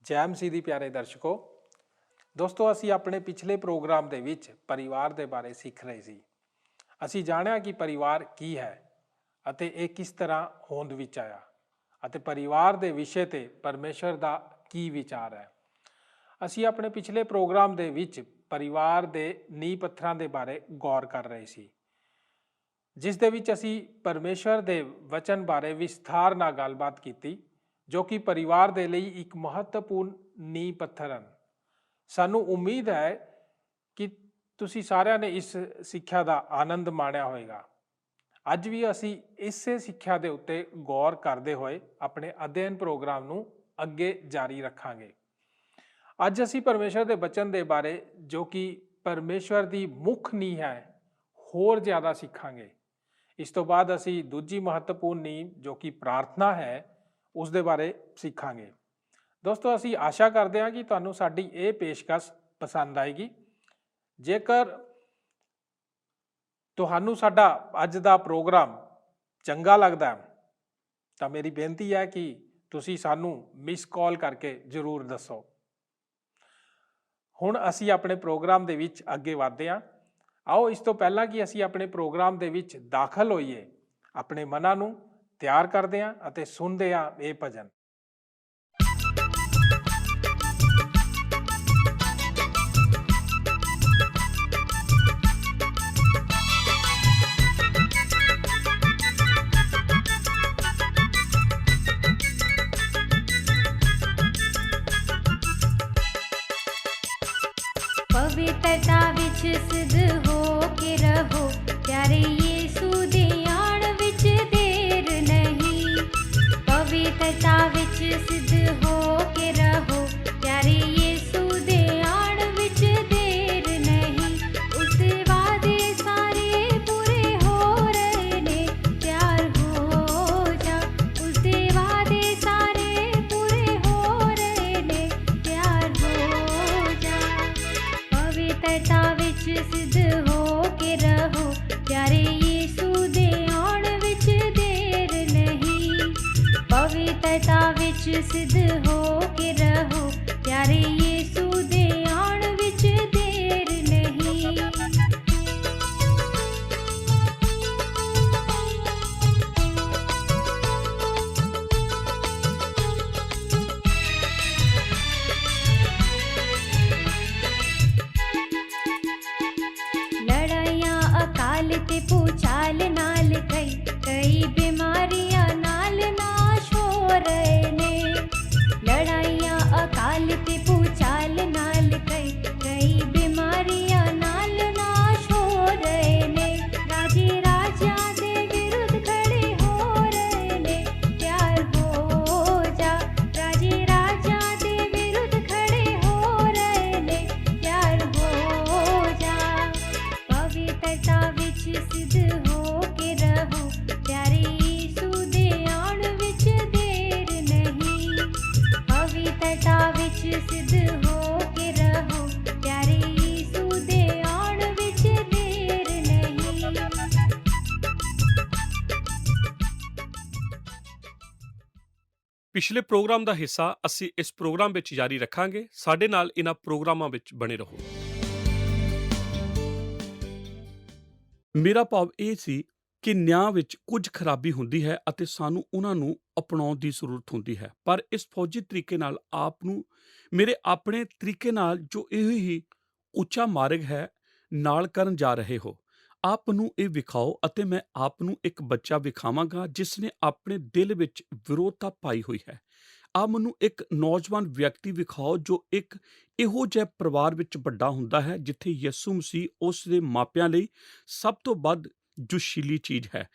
ਜੈ ਮਸੀਹ ਦੀ ਪਿਆਰੇ ਦਰਸ਼ਕੋ। ਦੋਸਤੋ, ਅਸੀਂ ਆਪਣੇ ਪਿਛਲੇ ਪ੍ਰੋਗਰਾਮ ਦੇ ਵਿੱਚ ਪਰਿਵਾਰ ਦੇ ਬਾਰੇ ਸਿੱਖ ਰਹੇ ਸੀ। ਅਸੀਂ ਜਾਣਿਆ ਕਿ ਪਰਿਵਾਰ ਕੀ ਹੈ ਅਤੇ ਇਹ ਕਿਸ ਤਰ੍ਹਾਂ ਹੋਂਦ ਵਿੱਚ ਆਇਆ ਅਤੇ ਪਰਿਵਾਰ ਦੇ ਵਿਸ਼ੇ ਤੇ ਪਰਮੇਸ਼ਰ ਦਾ ਕੀ ਵਿਚਾਰ ਹੈ। ਅਸੀਂ ਆਪਣੇ ਪਿਛਲੇ ਪ੍ਰੋਗਰਾਮ ਦੇ ਵਿੱਚ ਪਰਿਵਾਰ ਦੇ ਨੀਂਹ ਪੱਥਰਾਂ ਦੇ ਬਾਰੇ ਗੌਰ ਕਰ ਰਹੇ ਸੀ, ਜਿਸ ਦੇ ਵਿੱਚ ਅਸੀਂ ਪਰਮੇਸ਼ਰ ਦੇ ਵਚਨ ਬਾਰੇ ਵਿਸਥਾਰ ਨਾਲ ਗੱਲਬਾਤ ਕੀਤੀ, ਜੋ ਕਿ ਪਰਿਵਾਰ ਦੇ ਲਈ ਇੱਕ ਮਹੱਤਵਪੂਰਨ ਨੀਂਹ ਪੱਥਰ ਹਨ। ਸਾਨੂੰ ਉਮੀਦ ਹੈ ਕਿ ਤੁਸੀਂ ਸਾਰਿਆਂ ਨੇ ਇਸ ਸਿੱਖਿਆ ਦਾ ਆਨੰਦ ਮਾਣਿਆ ਹੋਵੇਗਾ। ਅੱਜ ਵੀ ਅਸੀਂ ਇਸੇ ਸਿੱਖਿਆ ਦੇ ਉੱਤੇ ਗੌਰ ਕਰਦੇ ਹੋਏ ਆਪਣੇ ਅਧਿਐਨ ਪ੍ਰੋਗਰਾਮ ਨੂੰ ਅੱਗੇ ਜਾਰੀ ਰੱਖਾਂਗੇ। ਅੱਜ ਅਸੀਂ ਪਰਮੇਸ਼ਰ ਦੇ ਬਚਨ ਦੇ ਬਾਰੇ, ਜੋ ਕਿ ਪਰਮੇਸ਼ਰ ਦੀ ਮੁੱਖ ਨੀਂਹ ਹੈ, ਹੋਰ ਜ਼ਿਆਦਾ ਸਿੱਖਾਂਗੇ। ਇਸ ਤੋਂ ਬਾਅਦ ਅਸੀਂ ਦੂਜੀ ਮਹੱਤਵਪੂਰਨ ਨੀਂਹ, ਜੋ ਕਿ ਪ੍ਰਾਰਥਨਾ ਹੈ, ਉਸ ਦੇ ਬਾਰੇ ਸਿੱਖਾਂਗੇ। ਦੋਸਤੋ, ਅਸੀਂ ਆਸ਼ਾ ਕਰਦੇ ਹਾਂ ਕਿ ਤੁਹਾਨੂੰ ਸਾਡੀ ਇਹ ਪੇਸ਼ਕਸ਼ ਪਸੰਦ ਆਏਗੀ। ਜੇਕਰ ਤੁਹਾਨੂੰ ਸਾਡਾ ਅੱਜ ਦਾ ਪ੍ਰੋਗਰਾਮ ਚੰਗਾ ਲੱਗਦਾ ਹੈ ਤਾਂ ਮੇਰੀ ਬੇਨਤੀ ਹੈ ਕਿ ਤੁਸੀਂ ਸਾਨੂੰ ਮਿਸ ਕਾਲ ਕਰਕੇ ਜ਼ਰੂਰ ਦੱਸੋ। ਹੁਣ ਅਸੀਂ ਆਪਣੇ ਪ੍ਰੋਗਰਾਮ ਦੇ ਵਿੱਚ ਅੱਗੇ ਵਧਦੇ ਹਾਂ। ਆਓ ਇਸ ਤੋਂ ਪਹਿਲਾਂ ਕਿ ਅਸੀਂ ਆਪਣੇ ਪ੍ਰੋਗਰਾਮ ਦੇ ਵਿੱਚ ਦਾਖਲ ਹੋਈਏ, ਆਪਣੇ ਮਨਾਂ ਨੂੰ ਤਿਆਰ ਕਰਦੇ ਹਾਂ ਅਤੇ ਸੁਣਦੇ ਹਾਂ ਇਹ ਭਜਨ। ਪਵਿੱਤਰਤਾ ਵਿੱਚ ਸਿੱਧ ਹੋ ਕੇ ਰਹੋ, ਪਿਆਰੇ ਯੀਸ਼ੂ ਦੀ ਆਣ ਵਿੱਚ ਦੇਰ ਨਹੀਂ। ਪਵਿੱਤਰਤਾ ਵਿੱਚ ਸਿੱਧ ਹੋ ਕੇ ਰਹੋ, ਪਿਆਰੇ ਯੀਸ਼ੂ ਦੇ ਆਣ ਵਿੱਚ ਦੇਰ ਨਹੀਂ। ਉਸ ਦੇ ਵਾਅਦੇ ਸਾਰੇ ਪੂਰੇ ਹੋ ਰਹੇ ਨੇ, ਤਿਆਰ ਹੋ ਜਾ। ਉਸ ਦੇ ਵਾਅਦੇ ਸਾਰੇ ਪੂਰੇ ਹੋ ਰਹੇ ਨੇ, ਤਿਆਰ ਹੋ ਜਾ। ਪਵਿੱਤਰਤਾ ਵਿੱਚ ਸਿੱਧ ਹੋ ਕੇ ਰਹੋ, ਪਿਆਰੇ ਯੀਸ਼ੂ ਦੇ ਆਉਣ ਵਿੱਚ ਦੇਰ ਨਹੀਂ। ਪਵਿੱਤਰਤਾ ਵਿੱਚ ਸਿੱਧ ਹੋ ਕੇ ਰਹੋ, ਪਿਆਰੇ ਯੀਸ਼ੂ ਦੇ ਆਉਣ ਵਿੱਚ ਦੇਰ ਨਹੀਂ। ਲੜਾਈਆਂ ਅਕਾਲ ਤੇ ਭੂਚਾਲ ਨਾਲ ਕਈ ਬਿਮਾਰੀਆਂ ਨਾਲ ਨਾਸ਼ ਹੋ ਰਹੇ ਨੇ। ਲੜਾਈਆਂ ਅਕਾਲ ਤੇ ਭੂਚਾਲ ਨਾਲ ਕਈ ਬਿਮਾਰੀਆਂ ਨਾਲ ਨਾਸ਼ ਹੋ ਰਹੇ ਨੇ। ਰਾਜੇ ਰਾਜਿਆਂ ਦੇ ਵਿਰੁੱਧ ਖੜੇ ਹੋ ਰਹੇ ਨੇ, ਤਿਆਰ ਹੋ ਜਾ। ਰਾਜੇ ਰਾਜਿਆਂ ਦੇ ਵਿਰੁੱਧ ਖੜੇ ਹੋ ਰਹੇ ਨੇ, ਤਿਆਰ ਹੋ ਜਾ। ਪਵਿੱਤਰਤਾ ਵਿੱਚ ਸਿੱਧ ਹੋ ਕੇ ਰਹੋ, ਪਿਆਰੇ ਯੀਸ਼ੂ ਦੇ ਆਉਣ ਵਿੱਚ ਦੇਰ ਨਹੀਂ। ਪਵਿੱਤਰਤਾ ਵਿੱਚ ਸਿੱਧ ਹੋ ਕੇ ਰਹੋ, ਪਿਆਰੇ ਯੀਸ਼ੂ ਦੇ ਆਉਣ ਵਿੱਚ ਦੇਰ ਨਹੀਂ। ਪਿਛਲੇ ਪ੍ਰੋਗਰਾਮ ਦਾ ਹਿੱਸਾ ਅਸੀਂ ਇਸ ਪ੍ਰੋਗਰਾਮ ਵਿੱਚ ਜਾਰੀ ਰੱਖਾਂਗੇ। ਸਾਡੇ ਨਾਲ ਇਹਨਾਂ ਪ੍ਰੋਗਰਾਮਾਂ ਵਿੱਚ ਬਣੇ ਰਹੋ। ਮੇਰਾ ਭਾਵ ਇਹ ਸੀ ਕਿ ਨਿਆਂ ਵਿੱਚ ਕੁਝ ਖਰਾਬੀ ਹੁੰਦੀ ਹੈ ਅਤੇ ਸਾਨੂੰ ਉਹਨਾਂ ਨੂੰ ਅਪਣਾਉਣ ਦੀ ਜ਼ਰੂਰਤ ਹੁੰਦੀ ਹੈ, ਪਰ ਇਸ ਫੌਜੀ ਤਰੀਕੇ ਨਾਲ ਆਪ ਨੂੰ ਮੇਰੇ ਆਪਣੇ ਤਰੀਕੇ ਨਾਲ ਜੋ ਇਹ ਹੀ ਉੱਚਾ ਮਾਰਗ ਹੈ ਨਾਲ ਕਰਨ ਜਾ ਰਹੇ ਹੋ। ਆਪ ਨੂੰ ਇਹ ਵਿਖਾਓ ਅਤੇ ਮੈਂ ਆਪ ਨੂੰ ਇੱਕ ਬੱਚਾ ਵਿਖਾਵਾਂਗਾ ਜਿਸ ਨੇ ਆਪਣੇ ਦਿਲ ਵਿੱਚ ਵਿਰੋਧਤਾ ਪਾਈ ਹੋਈ ਹੈ। ਆਪ ਮੈਨੂੰ ਇੱਕ ਨੌਜਵਾਨ ਵਿਅਕਤੀ ਵਿਖਾਓ ਜੋ ਇੱਕ ਇਹੋ ਜਿਹੇ ਪਰਿਵਾਰ ਵਿੱਚ ਵੱਡਾ ਹੁੰਦਾ ਹੈ ਜਿੱਥੇ ਯਿਸੂ ਮਸੀਹ ਉਸ ਦੇ ਮਾਪਿਆਂ ਲਈ ਸਭ ਤੋਂ ਵੱਧ ਜੋਸ਼ੀਲੀ ਚੀਜ਼ ਹੈ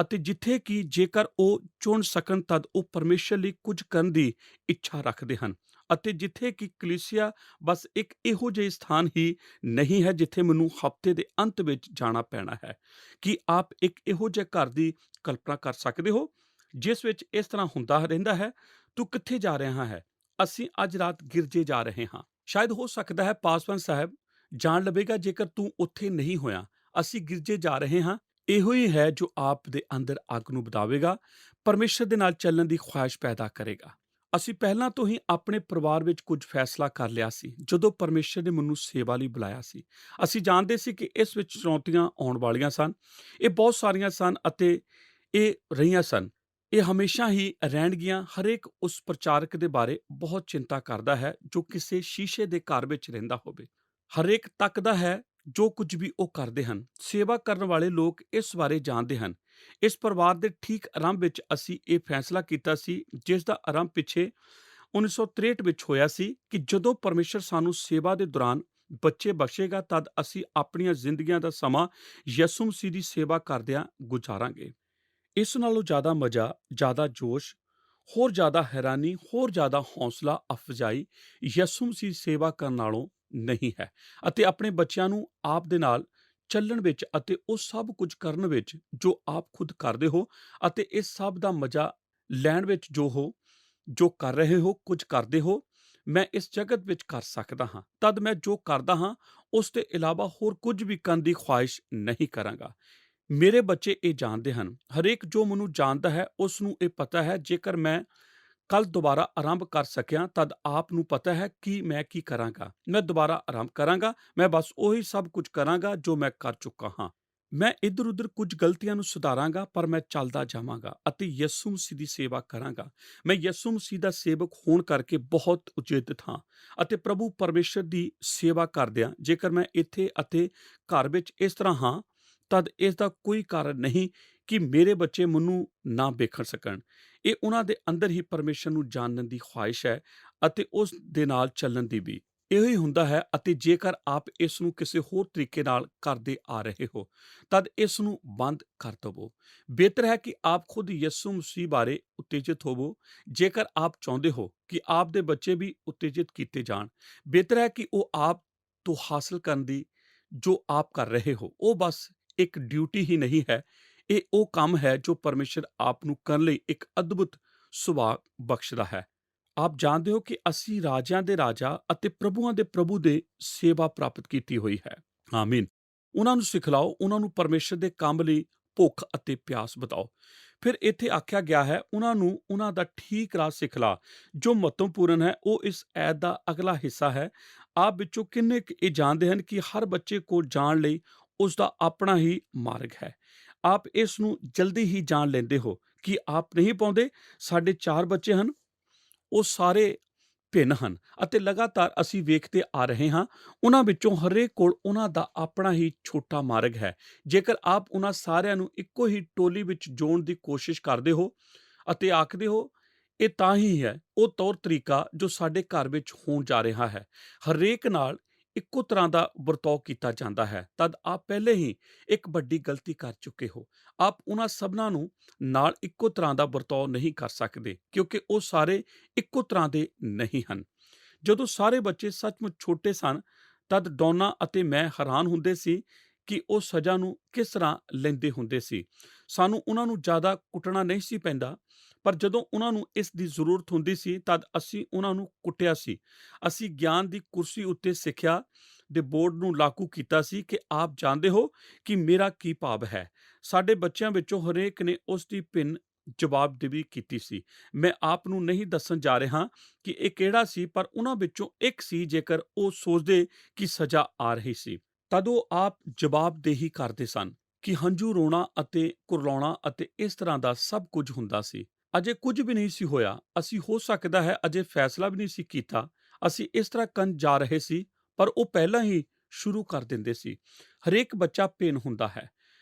ਅਤੇ ਜਿੱਥੇ ਕਿ ਜੇਕਰ ਉਹ ਚੁਣ ਸਕਣ ਤਦ ਉਹ ਪਰਮੇਸ਼ਰ ਲਈ ਕੁਝ ਕਰਨ ਦੀ ਇੱਛਾ ਰੱਖਦੇ ਹਨ ਅਤੇ ਜਿੱਥੇ ਕਿ ਕਲੀਸਿਆ ਬਸ ਇੱਕ ਇਹੋ ਜਿਹੀ ਸਥਾਨ ਹੀ ਨਹੀਂ ਹੈ ਜਿੱਥੇ ਮੈਨੂੰ ਹਫ਼ਤੇ ਦੇ ਅੰਤ ਵਿੱਚ ਜਾਣਾ ਪੈਣਾ ਹੈ। ਕਿ ਆਪ ਇੱਕ ਇਹੋ ਜਿਹੇ ਘਰ ਦੀ ਕਲਪਨਾ ਕਰ ਸਕਦੇ ਹੋ ਜਿਸ ਵਿੱਚ ਇਸ ਤਰ੍ਹਾਂ ਹੁੰਦਾ ਰਹਿੰਦਾ ਹੈ, ਤੂੰ ਕਿੱਥੇ ਜਾ ਰਿਹਾ ਹੈ? ਅਸੀਂ ਅੱਜ ਰਾਤ ਗਿਰਜੇ ਜਾ ਰਹੇ ਹਾਂ। ਸ਼ਾਇਦ ਹੋ ਸਕਦਾ ਹੈ ਪਾਸਵਾਨ ਸਾਹਿਬ ਜਾਣ ਲਵੇਗਾ ਜੇਕਰ ਤੂੰ ਉੱਥੇ ਨਹੀਂ ਹੋਇਆ। ਅਸੀਂ ਗਿਰਜੇ ਜਾ ਰਹੇ ਹਾਂ। ਇਹੋ ਹੀ ਹੈ ਜੋ ਆਪ ਦੇ ਅੰਦਰ ਅੱਗ ਨੂੰ ਵਧਾਵੇਗਾ, ਪਰਮੇਸ਼ਰ ਦੇ ਨਾਲ ਚੱਲਣ ਦੀ ਖੁਆਇਸ਼ ਪੈਦਾ ਕਰੇਗਾ। ਅਸੀਂ ਪਹਿਲਾਂ ਤੋਂ ਹੀ ਆਪਣੇ ਪਰਿਵਾਰ ਵਿੱਚ ਕੁਝ ਫੈਸਲਾ ਕਰ ਲਿਆ ਸੀ ਜਦੋਂ ਪਰਮੇਸ਼ਰ ਨੇ ਮੈਨੂੰ ਸੇਵਾ ਲਈ ਬੁਲਾਇਆ ਸੀ। ਅਸੀਂ ਜਾਣਦੇ ਸੀ ਕਿ ਇਸ ਵਿੱਚ ਚੁਣੌਤੀਆਂ ਆਉਣ ਵਾਲੀਆਂ ਸਨ। ਇਹ ਬਹੁਤ ਸਾਰੀਆਂ ਸਨ ਅਤੇ ਇਹ ਰਹੀਆਂ ਸਨ। ਇਹ ਹਮੇਸ਼ਾ ਹੀ ਰਹਿਣਗੀਆਂ। ਹਰੇਕ ਉਸ ਪ੍ਰਚਾਰਕ ਦੇ ਬਾਰੇ ਬਹੁਤ ਚਿੰਤਾ ਕਰਦਾ ਹੈ ਜੋ ਕਿਸੇ ਸ਼ੀਸ਼ੇ ਦੇ ਘਰ ਵਿੱਚ ਰਹਿੰਦਾ ਹੋਵੇ। ਹਰੇਕ ਤੱਕਦਾ ਹੈ ਜੋ ਕੁਝ ਵੀ ਉਹ ਕਰਦੇ ਹਨ। ਸੇਵਾ ਕਰਨ ਵਾਲੇ ਲੋਕ ਇਸ ਬਾਰੇ ਜਾਣਦੇ ਹਨ। ਇਸ ਪਰਿਵਾਰ ਦੇ ਠੀਕ ਆਰੰਭ ਵਿੱਚ ਅਸੀਂ ਇਹ ਫੈਸਲਾ ਕੀਤਾ ਸੀ, ਜਿਸ ਦਾ ਆਰੰਭ ਪਿੱਛੇ 1963 ਵਿੱਚ ਹੋਇਆ ਸੀ ਕਿ ਜਦੋਂ ਪਰਮੇਸ਼ਰ ਸਾਨੂੰ ਸੇਵਾ ਦੇ ਦੌਰਾਨ ਬੱਚੇ ਬਖਸ਼ੇਗਾ, ਤਦ ਅਸੀਂ ਆਪਣੀਆਂ ਜ਼ਿੰਦਗੀਆਂ ਦਾ ਸਮਾਂ ਯਿਸੂ ਮਸੀਹ ਦੀ ਸੇਵਾ ਕਰਦਿਆਂ ਗੁਜ਼ਾਰਾਂਗੇ। ਇਸ ਨਾਲੋਂ ਜ਼ਿਆਦਾ ਮਜ਼ਾ, ਜ਼ਿਆਦਾ ਜੋਸ਼, ਹੋਰ ਜ਼ਿਆਦਾ ਹੈਰਾਨੀ, ਹੋਰ ਜ਼ਿਆਦਾ ਹੌਸਲਾ ਅਫਜ਼ਾਈ ਯਿਸੂ ਮਸੀਹ ਦੀ ਸੇਵਾ ਕਰਨ ਨਾਲੋਂ ਨਹੀਂ ਹੈ। ਅਤੇ ਆਪਣੇ ਬੱਚਿਆਂ ਨੂੰ ਆਪ ਦੇ ਨਾਲ ਚੱਲਣ ਵਿੱਚ ਅਤੇ ਉਹ ਸਭ ਕੁਝ ਕਰਨ ਵਿੱਚ ਜੋ ਆਪ ਖੁਦ ਕਰਦੇ ਹੋ ਅਤੇ ਇਸ ਸਭ ਦਾ ਮਜ਼ਾ ਲੈਣ ਵਿੱਚ ਜੋ ਕਰ ਰਹੇ ਹੋ, ਕੁਝ ਕਰਦੇ ਹੋ, ਮੈਂ ਇਸ ਜਗਤ ਵਿੱਚ ਕਰ ਸਕਦਾ ਹਾਂ। ਤਦ ਮੈਂ ਜੋ ਕਰਦਾ ਹਾਂ ਉਸ ਦੇ ਇਲਾਵਾ ਹੋਰ ਕੁਝ ਵੀ ਕਰਨ ਦੀ ਖੁਆਇਸ਼ ਨਹੀਂ ਕਰਾਂਗਾ। ਮੇਰੇ ਬੱਚੇ ਇਹ ਜਾਣਦੇ ਹਨ। ਹਰੇਕ ਜੋ ਮੈਨੂੰ ਜਾਣਦਾ ਹੈ ਉਸ ਨੂੰ ਇਹ ਪਤਾ ਹੈ, ਜੇਕਰ ਮੈਂ ਕੱਲ ਦੁਬਾਰਾ ਆਰੰਭ ਕਰ ਸਕਿਆ ਤਦ ਆਪ ਨੂੰ ਪਤਾ ਹੈ ਕਿ ਮੈਂ ਕੀ ਕਰਾਂਗਾ। ਮੈਂ ਦੁਬਾਰਾ ਆਰੰਭ ਕਰਾਂਗਾ। ਮੈਂ ਬਸ ਉਹੀ ਸਭ ਕੁਝ ਕਰਾਂਗਾ ਜੋ ਮੈਂ ਕਰ ਚੁੱਕਾ ਹਾਂ। ਮੈਂ ਇੱਧਰ ਉੱਧਰ ਕੁਝ ਗਲਤੀਆਂ ਨੂੰ ਸੁਧਾਰਾਂਗਾ, ਪਰ ਮੈਂ ਚੱਲਦਾ ਜਾਵਾਂਗਾ ਅਤੇ ਯਿਸੂ ਮਸੀਹ ਦੀ ਸੇਵਾ ਕਰਾਂਗਾ। ਮੈਂ ਯਿਸੂ ਮਸੀਹ ਦਾ ਸੇਵਕ ਹੋਣ ਕਰਕੇ ਬਹੁਤ ਉਚੇਜਿਤ ਹਾਂ ਅਤੇ ਪ੍ਰਭੂ ਪਰਮੇਸ਼ਰ ਦੀ ਸੇਵਾ ਕਰਦਿਆਂ ਜੇਕਰ ਮੈਂ ਇੱਥੇ ਅਤੇ ਘਰ ਵਿੱਚ ਇਸ ਤਰ੍ਹਾਂ ਹਾਂ, ਤਦ ਇਸ ਦਾ ਕੋਈ ਕਾਰਨ ਨਹੀਂ ਕਿ ਮੇਰੇ ਬੱਚੇ ਮੈਨੂੰ ਨਾ ਵੇਖ ਸਕਣ। ਇਹ ਉਹਨਾਂ ਦੇ ਅੰਦਰ ਹੀ ਪਰਮੇਸ਼ਰ ਨੂੰ ਜਾਣਨ ਦੀ ਖੁਆਇਸ਼ ਹੈ ਅਤੇ ਉਸ ਦੇ ਨਾਲ ਚੱਲਣ ਦੀ ਵੀ। ਇਹੋ ਹੀ ਹੁੰਦਾ ਹੈ। ਅਤੇ ਜੇਕਰ ਆਪ ਇਸ ਨੂੰ ਕਿਸੇ ਹੋਰ ਤਰੀਕੇ ਨਾਲ ਕਰਦੇ ਆ ਰਹੇ ਹੋ, ਤਦ ਇਸ ਨੂੰ ਬੰਦ ਕਰ ਦੇਵੋ। ਬਿਹਤਰ ਹੈ ਕਿ ਆਪ ਖੁਦ ਯਿਸੂ ਮਸੀਹ ਬਾਰੇ ਉਤੇਜਿਤ ਹੋਵੋ। ਜੇਕਰ ਆਪ ਚਾਹੁੰਦੇ ਹੋ ਕਿ ਆਪ ਦੇ ਬੱਚੇ ਵੀ ਉਤੇਜਿਤ ਕੀਤੇ ਜਾਣ, ਬਿਹਤਰ ਹੈ ਕਿ ਉਹ ਆਪ ਤੋਂ ਹਾਸਲ ਕਰਨ ਦੀ ਜੋ ਆਪ ਕਰ ਰਹੇ ਹੋ, ਉਹ ਬਸ ਇੱਕ ਡਿਊਟੀ ਹੀ ਨਹੀਂ ਹੈ। ਇਹ ਉਹ ਕੰਮ ਹੈ ਜੋ ਪਰਮੇਸ਼ਰ ਆਪ ਨੂੰ ਕਰਨ ਲਈ ਇੱਕ ਅਦਭੁਤ ਸੁਭਾਗ ਬਖਸ਼ਦਾ ਹੈ। ਆਪ ਜਾਣਦੇ ਹੋ ਕਿ ਅਸੀਂ ਰਾਜਿਆਂ ਦੇ ਰਾਜਾ ਅਤੇ ਪ੍ਰਭੂਆਂ ਦੇ ਪ੍ਰਭੂ ਦੇ ਸੇਵਾ ਪ੍ਰਾਪਤ ਕੀਤੀ ਹੋਈ ਹੈ। ਆਮੀਨ। ਉਹਨਾਂ ਨੂੰ ਸਿਖਲਾਓ, ਉਹਨਾਂ ਨੂੰ ਪਰਮੇਸ਼ਰ ਦੇ ਕੰਮ ਲਈ ਭੁੱਖ ਅਤੇ ਪਿਆਸ ਬਤਾਓ। ਫਿਰ ਇੱਥੇ ਆਖਿਆ ਗਿਆ ਹੈ, ਉਹਨਾਂ ਨੂੰ ਉਹਨਾਂ ਦਾ ਠੀਕ ਰਾਹ ਸਿਖਲਾ। ਜੋ ਮਹੱਤਵਪੂਰਨ ਹੈ ਉਹ ਇਸ ਐਤ ਦਾ ਅਗਲਾ ਹਿੱਸਾ ਹੈ। ਆਪ ਵਿੱਚੋਂ ਕਿੰਨੇ ਕੁ ਇਹ ਜਾਣਦੇ ਹਨ ਕਿ ਹਰ ਬੱਚੇ ਕੋਲ ਜਾਣ ਲਈ ਉਸ ਦਾ ਆਪਣਾ ਹੀ ਮਾਰਗ ਹੈ। ਆਪ ਇਸ ਨੂੰ ਜਲਦੀ ਹੀ ਜਾਣ ਲੈਂਦੇ ਹੋ ਕਿ ਆਪ ਨਹੀਂ ਪਾਉਂਦੇ। ਸਾਡੇ 4 ਬੱਚੇ ਹਨ, ਉਹ ਸਾਰੇ ਭਿੰਨ ਹਨ ਅਤੇ ਲਗਾਤਾਰ ਅਸੀਂ ਵੇਖਦੇ ਆ ਰਹੇ ਹਾਂ। ਉਹਨਾਂ ਵਿੱਚੋਂ ਹਰੇਕ ਕੋਲ ਉਹਨਾਂ ਦਾ ਆਪਣਾ ਹੀ ਛੋਟਾ ਮਾਰਗ ਹੈ। ਜੇਕਰ ਆਪ ਉਹਨਾਂ ਸਾਰਿਆਂ ਨੂੰ ਇੱਕੋ ਹੀ ਟੋਲੀ ਵਿੱਚ ਜੋੜਨ ਦੀ ਕੋਸ਼ਿਸ਼ ਕਰਦੇ ਹੋ ਅਤੇ ਆਖਦੇ ਹੋ ਇਹ ਤਾਂ ਹੀ ਹੈ ਉਹ ਤੌਰ ਤਰੀਕਾ ਜੋ ਸਾਡੇ ਘਰ ਵਿੱਚ ਹੋਣ ਜਾ ਰਿਹਾ ਹੈ, ਹਰੇਕ ਨਾਲ ਇੱਕੋ ਤਰ੍ਹਾਂ ਦਾ ਵਰਤਾਓ ਕੀਤਾ ਜਾਂਦਾ ਹੈ, ਤਦ ਆਪ ਪਹਿਲੇ ਹੀ ਇੱਕ ਵੱਡੀ ਗਲਤੀ ਕਰ ਚੁੱਕੇ ਹੋ। ਆਪ ਉਹਨਾਂ ਸਭਨਾਂ ਨੂੰ ਨਾਲ ਇੱਕੋ ਤਰ੍ਹਾਂ ਦਾ ਵਰਤਾਓ ਨਹੀਂ ਕਰ ਸਕਦੇ, ਕਿਉਂਕਿ ਉਹ ਸਾਰੇ ਇੱਕੋ ਤਰ੍ਹਾਂ ਦੇ ਨਹੀਂ ਹਨ। ਜਦੋਂ ਸਾਰੇ ਬੱਚੇ ਸੱਚਮੁੱਚ ਛੋਟੇ ਸਨ, ਤਦ ਡੌਨਾ ਅਤੇ ਮੈਂ ਹੈਰਾਨ ਹੁੰਦੇ ਸੀ ਕਿ ਉਹ ਸਜ਼ਾ ਨੂੰ ਕਿਸ ਤਰ੍ਹਾਂ ਲੈਂਦੇ ਹੁੰਦੇ ਸੀ। ਸਾਨੂੰ ਉਹਨਾਂ ਨੂੰ ਜ਼ਿਆਦਾ ਕੁੱਟਣਾ ਨਹੀਂ ਸੀ ਪੈਂਦਾ, ਪਰ ਜਦੋਂ ਉਹਨਾਂ ਨੂੰ ਇਸ ਦੀ ਜ਼ਰੂਰਤ ਹੁੰਦੀ ਸੀ ਤਦ ਅਸੀਂ ਉਹਨਾਂ ਨੂੰ ਕੁੱਟਿਆ ਸੀ। ਅਸੀਂ ਗਿਆਨ ਦੀ ਕੁਰਸੀ ਉੱਤੇ ਸਿੱਖਿਆ ਦੇ ਬੋਰਡ ਨੂੰ ਲਾਗੂ ਕੀਤਾ ਸੀ ਕਿ ਆਪ ਜਾਣਦੇ ਹੋ ਕਿ ਮੇਰਾ ਕੀ ਭਾਵ ਹੈ। ਸਾਡੇ ਬੱਚਿਆਂ ਵਿੱਚੋਂ ਹਰੇਕ ਨੇ ਉਸ ਦੀ ਭਿੰਨ ਜਵਾਬਦੇਹੀ ਕੀਤੀ ਸੀ। ਮੈਂ ਆਪ ਨੂੰ ਨਹੀਂ ਦੱਸਣ ਜਾ ਰਿਹਾ ਕਿ ਇਹ ਕਿਹੜਾ ਸੀ, ਪਰ ਉਹਨਾਂ ਵਿੱਚੋਂ ਇੱਕ ਸੀ ਜੇਕਰ ਉਹ ਸੋਚਦੇ ਕਿ ਸਜ਼ਾ ਆ ਰਹੀ ਸੀ, ਤਦ ਉਹ ਆਪ ਜਵਾਬਦੇਹੀ ਕਰਦੇ ਸਨ ਕਿ ਹੰਝੂ ਰੋਣਾ ਅਤੇ ਕੁਰਲਾਉਣਾ ਅਤੇ ਇਸ ਤਰ੍ਹਾਂ ਦਾ ਸਭ ਕੁਝ ਹੁੰਦਾ ਸੀ। ਅਜੇ ਕੁਝ ਵੀ ਨਹੀਂ ਸੀ ਹੋਇਆ। ਅਸੀਂ ਹੋ ਸਕਦਾ ਹੈ ਅਜੇ ਫੈਸਲਾ ਵੀ ਨਹੀਂ ਸੀ ਕੀਤਾ। ਅਸੀਂ ਇਸ ਤਰ੍ਹਾਂ ਕਰਨ ਜਾ ਰਹੇ ਸੀ, ਪਰ ਉਹ ਪਹਿਲਾਂ ਹੀ ਸ਼ੁਰੂ ਕਰ ਦਿੰਦੇ ਸੀ। ਹਰੇਕ ਬੱਚਾ ਭਿੰਨ ਹੁੰਦਾ ਹੈ।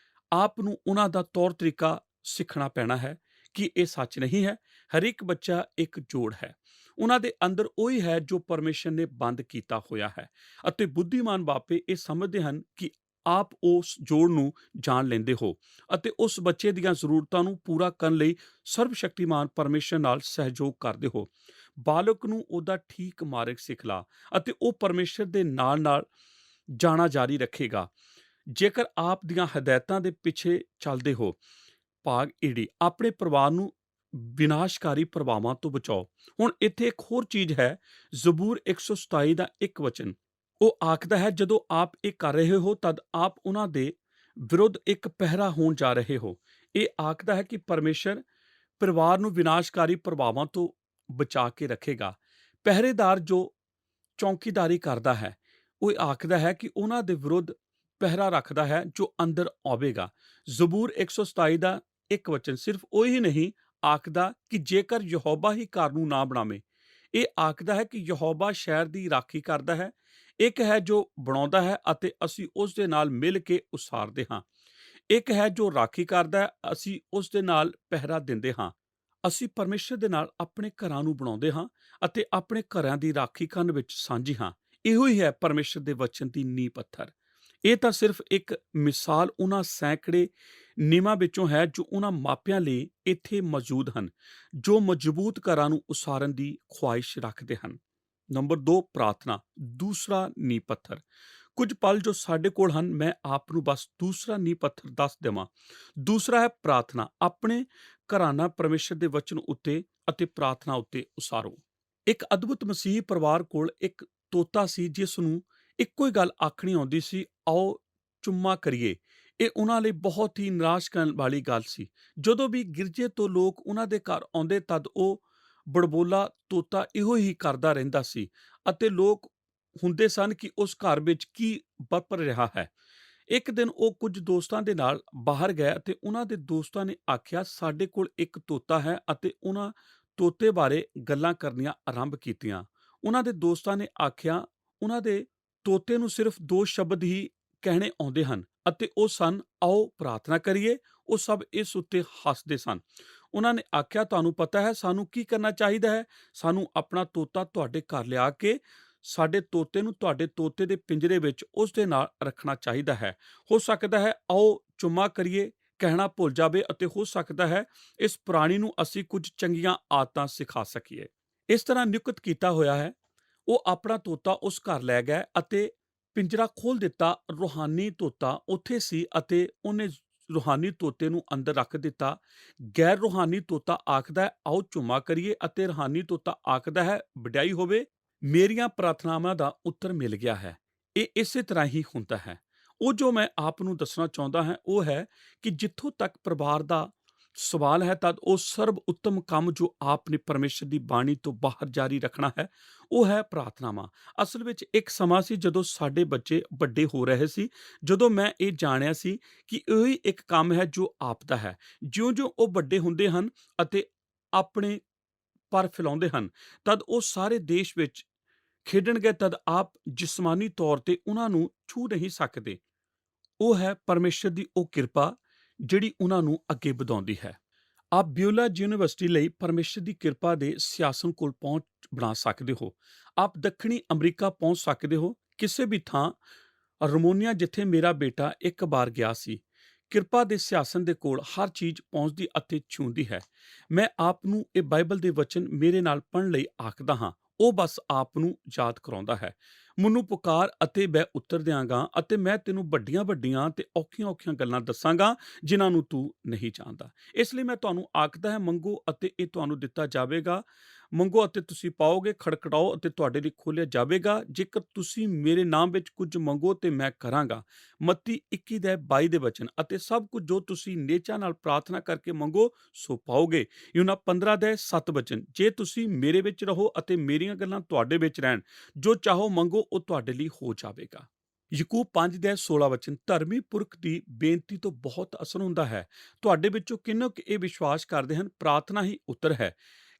ਆਪ ਨੂੰ ਉਹਨਾਂ ਦਾ ਤੌਰ ਤਰੀਕਾ ਸਿੱਖਣਾ ਪੈਣਾ ਹੈ ਕਿ ਇਹ ਸੱਚ ਨਹੀਂ ਹੈ। ਹਰੇਕ ਬੱਚਾ ਇੱਕ ਜੋੜ ਹੈ। ਉਹਨਾਂ ਦੇ ਅੰਦਰ ਉਹੀ ਹੈ ਜੋ ਪਰਮੇਸ਼ਰ ਨੇ ਬੰਦ ਕੀਤਾ ਹੋਇਆ ਹੈ ਅਤੇ ਬੁੱਧੀਮਾਨ ਬਾਪੇ ਇਹ ਸਮਝਦੇ ਹਨ ਕਿ ਆਪ ਉਸ ਜੋੜ ਨੂੰ ਜਾਣ ਲੈਂਦੇ ਹੋ ਅਤੇ ਉਸ ਬੱਚੇ ਦੀਆਂ ਜ਼ਰੂਰਤਾਂ ਨੂੰ ਪੂਰਾ ਕਰਨ ਲਈ ਸਰਵਸ਼ਕਤੀਮਾਨ ਪਰਮੇਸ਼ਰ ਨਾਲ ਸਹਿਯੋਗ ਕਰਦੇ ਹੋ। ਬਾਲਕ ਨੂੰ ਉਹਦਾ ਠੀਕ ਮਾਰਗ ਸਿਖਲਾ ਅਤੇ ਉਹ ਪਰਮੇਸ਼ਰ ਦੇ ਨਾਲ ਜਾਣਾ ਜਾਰੀ ਰੱਖੇਗਾ। ਜੇਕਰ ਆਪ ਦੀਆਂ ਹਦਾਇਤਾਂ ਦੇ ਪਿੱਛੇ ਚੱਲਦੇ ਹੋ। ਭਾਗ ਈੜੀ, ਆਪਣੇ ਪਰਿਵਾਰ ਨੂੰ ਵਿਨਾਸ਼ਕਾਰੀ ਪ੍ਰਭਾਵਾਂ ਤੋਂ ਬਚਾਓ। ਹੁਣ ਇੱਥੇ ਇੱਕ ਹੋਰ ਚੀਜ਼ ਹੈ। ਜ਼ਬੂਰ 127 ਦਾ ਇੱਕ ਵਚਨ ਉਹ ਆਖਦਾ ਹੈ, ਜਦੋਂ ਆਪ ਇਹ ਕਰ ਰਹੇ ਹੋ ਤਦ ਆਪ ਉਹਨਾਂ ਦੇ ਵਿਰੁੱਧ ਇੱਕ ਪਹਿਰਾ ਹੋਣ ਜਾ ਰਹੇ ਹੋ। ਇਹ ਆਖਦਾ ਹੈ ਕਿ ਪਰਮੇਸ਼ਰ ਪਰਿਵਾਰ ਨੂੰ ਵਿਨਾਸ਼ਕਾਰੀ ਪ੍ਰਭਾਵਾਂ ਤੋਂ ਬਚਾ ਕੇ ਰੱਖੇਗਾ। ਪਹਿਰੇਦਾਰ ਜੋ ਚੌਕੀਦਾਰੀ ਕਰਦਾ ਹੈ, ਉਹ ਆਖਦਾ ਹੈ ਕਿ ਉਹਨਾਂ ਦੇ ਵਿਰੁੱਧ ਪਹਿਰਾ ਰੱਖਦਾ ਹੈ ਜੋ ਅੰਦਰ ਆਵੇਗਾ। ਜ਼ਬੂਰ 127 ਦਾ ਇੱਕ ਵਚਨ ਸਿਰਫ ਉਹੀ ਨਹੀਂ ਆਖਦਾ ਕਿ ਜੇਕਰ ਯਹੋਵਾ ਹੀ ਘਰ ਨੂੰ ਨਾ ਬਣਾਵੇ, ਇਹ ਆਖਦਾ ਹੈ ਕਿ ਯਹੋਵਾ ਸ਼ਹਿਰ ਦੀ ਰਾਖੀ ਕਰਦਾ ਹੈ। ਇੱਕ ਹੈ ਜੋ ਬਣਾਉਂਦਾ ਹੈ ਅਤੇ ਅਸੀਂ ਉਸ ਦੇ ਨਾਲ ਮਿਲ ਕੇ ਉਸਾਰਦੇ ਹਾਂ। ਇੱਕ ਹੈ ਜੋ ਰਾਖੀ ਕਰਦਾ ਹੈ, ਅਸੀਂ ਉਸ ਦੇ ਨਾਲ ਪਹਿਰਾ ਦਿੰਦੇ ਹਾਂ। ਅਸੀਂ ਪਰਮੇਸ਼ਰ ਦੇ ਨਾਲ ਆਪਣੇ ਘਰਾਂ ਨੂੰ ਬਣਾਉਂਦੇ ਹਾਂ ਅਤੇ ਆਪਣੇ ਘਰਾਂ ਦੀ ਰਾਖੀ ਕਰਨ ਵਿੱਚ ਸਾਂਝੀ ਹਾਂ। ਇਹੋ ਹੀ ਹੈ ਪਰਮੇਸ਼ਰ ਦੇ ਵਚਨ ਦੀ ਨੀਂਹ ਪੱਥਰ। ਇਹ ਤਾਂ ਸਿਰਫ ਇੱਕ ਮਿਸਾਲ ਉਹਨਾਂ ਸੈਂਕੜੇ ਨਿਯਮਾਂ ਵਿੱਚੋਂ ਹੈ ਜੋ ਉਹਨਾਂ ਮਾਪਿਆਂ ਲਈ ਇੱਥੇ ਮੌਜੂਦ ਹਨ, ਜੋ ਮਜ਼ਬੂਤ ਘਰਾਂ ਨੂੰ ਉਸਾਰਨ ਦੀ ਖੁਆਇਸ਼ ਰੱਖਦੇ ਹਨ। ਨੰਬਰ 2, ਪ੍ਰਾਰਥਨਾ, ਦੂਸਰਾ ਨੀਂਹ ਪੱਥਰ। ਕੁਝ ਪਲ ਜੋ ਸਾਡੇ ਕੋਲ ਹਨ, ਮੈਂ ਆਪ ਨੂੰ ਬਸ ਦੂਸਰਾ ਨੀਂਹ ਪੱਥਰ ਦੱਸ ਦੇਵਾਂ। ਦੂਸਰਾ ਹੈ ਪ੍ਰਾਰਥਨਾ। ਆਪਣੇ ਘਰਾਨਾ ਪਰਮੇਸ਼ਰ ਦੇ ਵਚਨ ਉੱਤੇ ਅਤੇ ਪ੍ਰਾਰਥਨਾ ਉੱਤੇ ਉਸਾਰੋ। ਇੱਕ ਅਦਭੁਤ ਮਸੀਹੀ ਪਰਿਵਾਰ ਕੋਲ ਇੱਕ ਤੋਤਾ ਸੀ ਜਿਸ ਨੂੰ ਇੱਕੋ ਹੀ ਗੱਲ ਆਖਣੀ ਆਉਂਦੀ ਸੀ, ਆਓ ਚੁੰਮਾ ਕਰੀਏ। ਇਹ ਉਹਨਾਂ ਲਈ ਬਹੁਤ ਹੀ ਨਿਰਾਸ਼ ਕਰਨ ਵਾਲੀ ਗੱਲ ਸੀ। ਜਦੋਂ ਵੀ ਗਿਰਜੇ ਤੋਂ ਲੋਕ ਉਹਨਾਂ ਦੇ ਘਰ ਆਉਂਦੇ ਤਦ ਉਹ ਬੜਬੋਲਾ ਤੋਤਾ ਇਹੋ ਹੀ ਕਰਦਾ ਰਹਿੰਦਾ ਸੀ ਅਤੇ ਲੋਕ ਹੁੰਦੇ ਸਨ ਕਿ ਉਸ ਘਰ ਵਿੱਚ ਕੀ ਵਾਪਰ ਰਿਹਾ ਹੈ। ਇੱਕ ਦਿਨ ਉਹ ਕੁਝ ਦੋਸਤਾਂ ਦੇ ਨਾਲ ਬਾਹਰ ਗਏ ਅਤੇ ਉਹਨਾਂ ਦੇ ਦੋਸਤਾਂ ਨੇ ਆਖਿਆ, ਸਾਡੇ ਕੋਲ ਇੱਕ ਤੋਤਾ ਹੈ, ਅਤੇ ਉਹਨਾਂ ਤੋਤੇ ਬਾਰੇ ਗੱਲਾਂ ਕਰਨੀਆਂ ਆਰੰਭ ਕੀਤੀਆਂ। ਉਹਨਾਂ ਦੇ ਦੋਸਤਾਂ ਨੇ ਆਖਿਆ, ਉਹਨਾਂ ਦੇ ਤੋਤੇ ਨੂੰ ਸਿਰਫ 2 ਸ਼ਬਦ ਹੀ ਕਹਿਣੇ ਆਉਂਦੇ ਹਨ ਅਤੇ ਉਹ ਸਨ, ਆਓ ਪ੍ਰਾਰਥਨਾ ਕਰੀਏ। ਉਹ ਸਭ ਇਸ ਉੱਤੇ ਹੱਸਦੇ ਸਨ। ਉਹਨਾਂ ਨੇ ਆਖਿਆ, ਤੁਹਾਨੂੰ ਪਤਾ ਹੈ ਸਾਨੂੰ ਕੀ ਕਰਨਾ ਚਾਹੀਦਾ ਹੈ? ਸਾਨੂੰ ਆਪਣਾ ਤੋਤਾ ਤੁਹਾਡੇ ਘਰ ਲਿਆ ਕੇ ਸਾਡੇ ਤੋਤੇ ਨੂੰ ਤੁਹਾਡੇ ਤੋਤੇ ਦੇ ਪਿੰਜਰੇ ਵਿੱਚ ਉਸ ਦੇ ਨਾਲ ਰੱਖਣਾ ਚਾਹੀਦਾ ਹੈ। ਹੋ ਸਕਦਾ ਹੈ ਆਓ ਚੁੰਮਾ ਕਰੀਏ ਕਹਿਣਾ ਭੁੱਲ ਜਾਵੇ ਅਤੇ ਹੋ ਸਕਦਾ ਹੈ ਇਸ ਪ੍ਰਾਣੀ ਨੂੰ ਅਸੀਂ ਕੁਝ ਚੰਗੀਆਂ ਆਦਤਾਂ ਸਿਖਾ ਸਕੀਏ। ਇਸ ਤਰ੍ਹਾਂ ਨਿਯੁਕਤ ਕੀਤਾ ਹੋਇਆ ਹੈ। ਉਹ ਆਪਣਾ ਤੋਤਾ ਉਸ ਘਰ ਲੈ ਗਏ ਅਤੇ ਪਿੰਜਰਾ ਖੋਲ੍ਹ ਦਿੱਤਾ। ਰੂਹਾਨੀ ਤੋਤਾ ਉੱਥੇ ਸੀ ਅਤੇ ਉਹਨੇ ਰੂਹਾਨੀ ਤੋਤੇ ਨੂੰ ਅੰਦਰ ਰੱਖ ਦਿੱਤਾ। ਗੈਰ ਰੂਹਾਨੀ ਤੋਤਾ ਆਖਦਾ ਹੈ, ਆਓ ਚੁੰਮਾ ਕਰੀਏ, ਅਤੇ ਰੂਹਾਨੀ ਤੋਤਾ ਆਖਦਾ ਹੈ, ਵਡਿਆਈ ਹੋਵੇ, ਮੇਰੀਆਂ ਪ੍ਰਾਰਥਨਾਵਾਂ ਦਾ ਉੱਤਰ ਮਿਲ ਗਿਆ ਹੈ। ਇਹ ਇਸੇ ਤਰ੍ਹਾਂ ਹੀ ਹੁੰਦਾ ਹੈ। ਉਹ ਜੋ ਮੈਂ ਆਪ ਨੂੰ ਦੱਸਣਾ ਚਾਹੁੰਦਾ ਹਾਂ ਉਹ ਹੈ ਕਿ ਜਿੱਥੋਂ ਤੱਕ ਪਰਿਵਾਰ ਦਾ ਸਵਾਲ ਹੈ, ਤਦ ਉਹ ਸਰਬ ਉੱਤਮ ਕੰਮ ਜੋ ਆਪ ਨੇ ਪਰਮੇਸ਼ਰ ਦੀ ਬਾਣੀ ਤੋਂ ਬਾਹਰ ਜਾਰੀ ਰੱਖਣਾ ਹੈ, ਉਹ ਹੈ ਪ੍ਰਾਰਥਨਾਵਾਂ। ਅਸਲ ਵਿੱਚ ਇੱਕ ਸਮਾਂ ਸੀ ਜਦੋਂ ਸਾਡੇ ਬੱਚੇ ਵੱਡੇ ਹੋ ਰਹੇ ਸੀ, ਜਦੋਂ ਮੈਂ ਇਹ ਜਾਣਿਆ ਸੀ ਕਿ ਇਹੀ ਇੱਕ ਕੰਮ ਹੈ ਜੋ ਆਪ ਦਾ ਹੈ। ਜਿਉਂ-ਜਿਉਂ ਉਹ ਵੱਡੇ ਹੁੰਦੇ ਹਨ ਅਤੇ ਆਪਣੇ ਪਰ ਫੈਲਾਉਂਦੇ ਹਨ, ਤਦ ਉਹ ਸਾਰੇ ਦੇਸ਼ ਵਿੱਚ ਖੇਡਣਗੇ, ਤਦ ਆਪ ਜਿਸਮਾਨੀ ਤੌਰ ਤੇ ਉਹਨਾਂ ਨੂੰ ਛੂਹ ਨਹੀਂ ਸਕਦੇ। ਉਹ ਹੈ ਪਰਮੇਸ਼ਰ ਦੀ ਉਹ ਕਿਰਪਾ ਜਿਹੜੀ ਉਹਨਾਂ ਨੂੰ ਅੱਗੇ ਵਧਾਉਂਦੀ ਹੈ। ਆਪ ਬਿਓਲਾ ਯੂਨੀਵਰਸਿਟੀ ਲਈ ਪਰਮੇਸ਼ਰ ਦੀ ਕਿਰਪਾ ਦੇ ਸਿਆਸਨ ਕੋਲ ਪਹੁੰਚ ਬਣਾ ਸਕਦੇ ਹੋ। ਆਪ ਦੱਖਣੀ ਅਮਰੀਕਾ ਪਹੁੰਚ ਸਕਦੇ ਹੋ, ਕਿਸੇ ਵੀ ਥਾਂ, ਰਮੋਨੀਆ ਜਿੱਥੇ ਮੇਰਾ ਬੇਟਾ ਇੱਕ ਵਾਰ ਗਿਆ ਸੀ। ਕਿਰਪਾ ਦੇ ਸਿਆਸਨ ਦੇ ਕੋਲ ਹਰ ਚੀਜ਼ ਪਹੁੰਚਦੀ ਅਤੇ ਛੂੰਹਦੀ ਹੈ। ਮੈਂ ਆਪ ਨੂੰ ਇਹ ਬਾਈਬਲ ਦੇ ਵਚਨ ਮੇਰੇ ਨਾਲ ਪੜ੍ਹਨ ਲਈ ਆਖਦਾ ਹਾਂ, ਉਹ ਬਸ ਆਪ ਨੂੰ ਯਾਦ ਕਰਾਉਂਦਾ ਹੈ। ਮੈਨੂੰ ਪੁਕਾਰ ਅਤੇ ਮੈਂ ਉੱਤਰ ਦਿਆਂਗਾ ਅਤੇ ਮੈਂ ਤੈਨੂੰ ਵੱਡੀਆਂ-ਵੱਡੀਆਂ ਤੇ ਔਖੀਆਂ-ਔਖੀਆਂ ਗੱਲਾਂ ਦੱਸਾਂਗਾ ਜਿਨ੍ਹਾਂ ਨੂੰ ਤੂੰ ਨਹੀਂ ਜਾਣਦਾ। ਇਸ ਲਈ ਮੈਂ ਤੁਹਾਨੂੰ ਆਖਦਾ ਹਾਂ, ਮੰਗੋ ਅਤੇ ਇਹ ਤੁਹਾਨੂੰ ਦਿੱਤਾ ਜਾਵੇਗਾ, ਮੰਗੋ ਅਤੇ ਤੁਸੀਂ ਪਾਓਗੇ, ਖੜਖੜਾਓ ਅਤੇ ਤੁਹਾਡੇ ਲਈ ਖੋਲ੍ਹਿਆ ਜਾਵੇਗਾ। ਜੇਕਰ ਤੁਸੀਂ ਮੇਰੇ ਨਾਮ ਵਿੱਚ ਕੁਝ ਮੰਗੋ ਤੇ ਮੈਂ ਕਰਾਂਗਾ। ਮੱਤੀ 21 ਦੇ 22 ਦੇ ਵਚਨ। ਅਤੇ ਸਭ ਕੁਝ ਜੋ ਤੁਸੀਂ ਨੇਚਾ ਨਾਲ ਪ੍ਰਾਰਥਨਾ ਕਰਕੇ ਮੰਗੋ ਸੋ ਪਾਓਗੇ। ਯੂਹੰਨਾ 15 ਦੇ 7 ਵਚਨ। ਜੇ ਤੁਸੀਂ ਮੇਰੇ ਵਿੱਚ ਰਹੋ ਅਤੇ ਮੇਰੀਆਂ ਗੱਲਾਂ ਤੁਹਾਡੇ ਵਿੱਚ ਰਹਿਣ, ਜੋ ਚਾਹੋ ਮੰਗੋ ਉਹ ਤੁਹਾਡੇ ਲਈ ਹੋ ਜਾਵੇਗਾ। ਯਾਕੂਬ 5 ਦੇ 16 ਵਚਨ। ਧਰਮੀ ਪੁਰਖ ਦੀ ਬੇਨਤੀ ਤੋਂ ਬਹੁਤ ਅਸਰ ਹੁੰਦਾ ਹੈ। ਤੁਹਾਡੇ ਵਿੱਚੋਂ ਕਿੰਨੇ ਕੁ ਇਹ ਵਿਸ਼ਵਾਸ ਕਰਦੇ ਹਨ ਪ੍ਰਾਰਥਨਾ ਹੀ ਉੱਤਰ ਹੈ?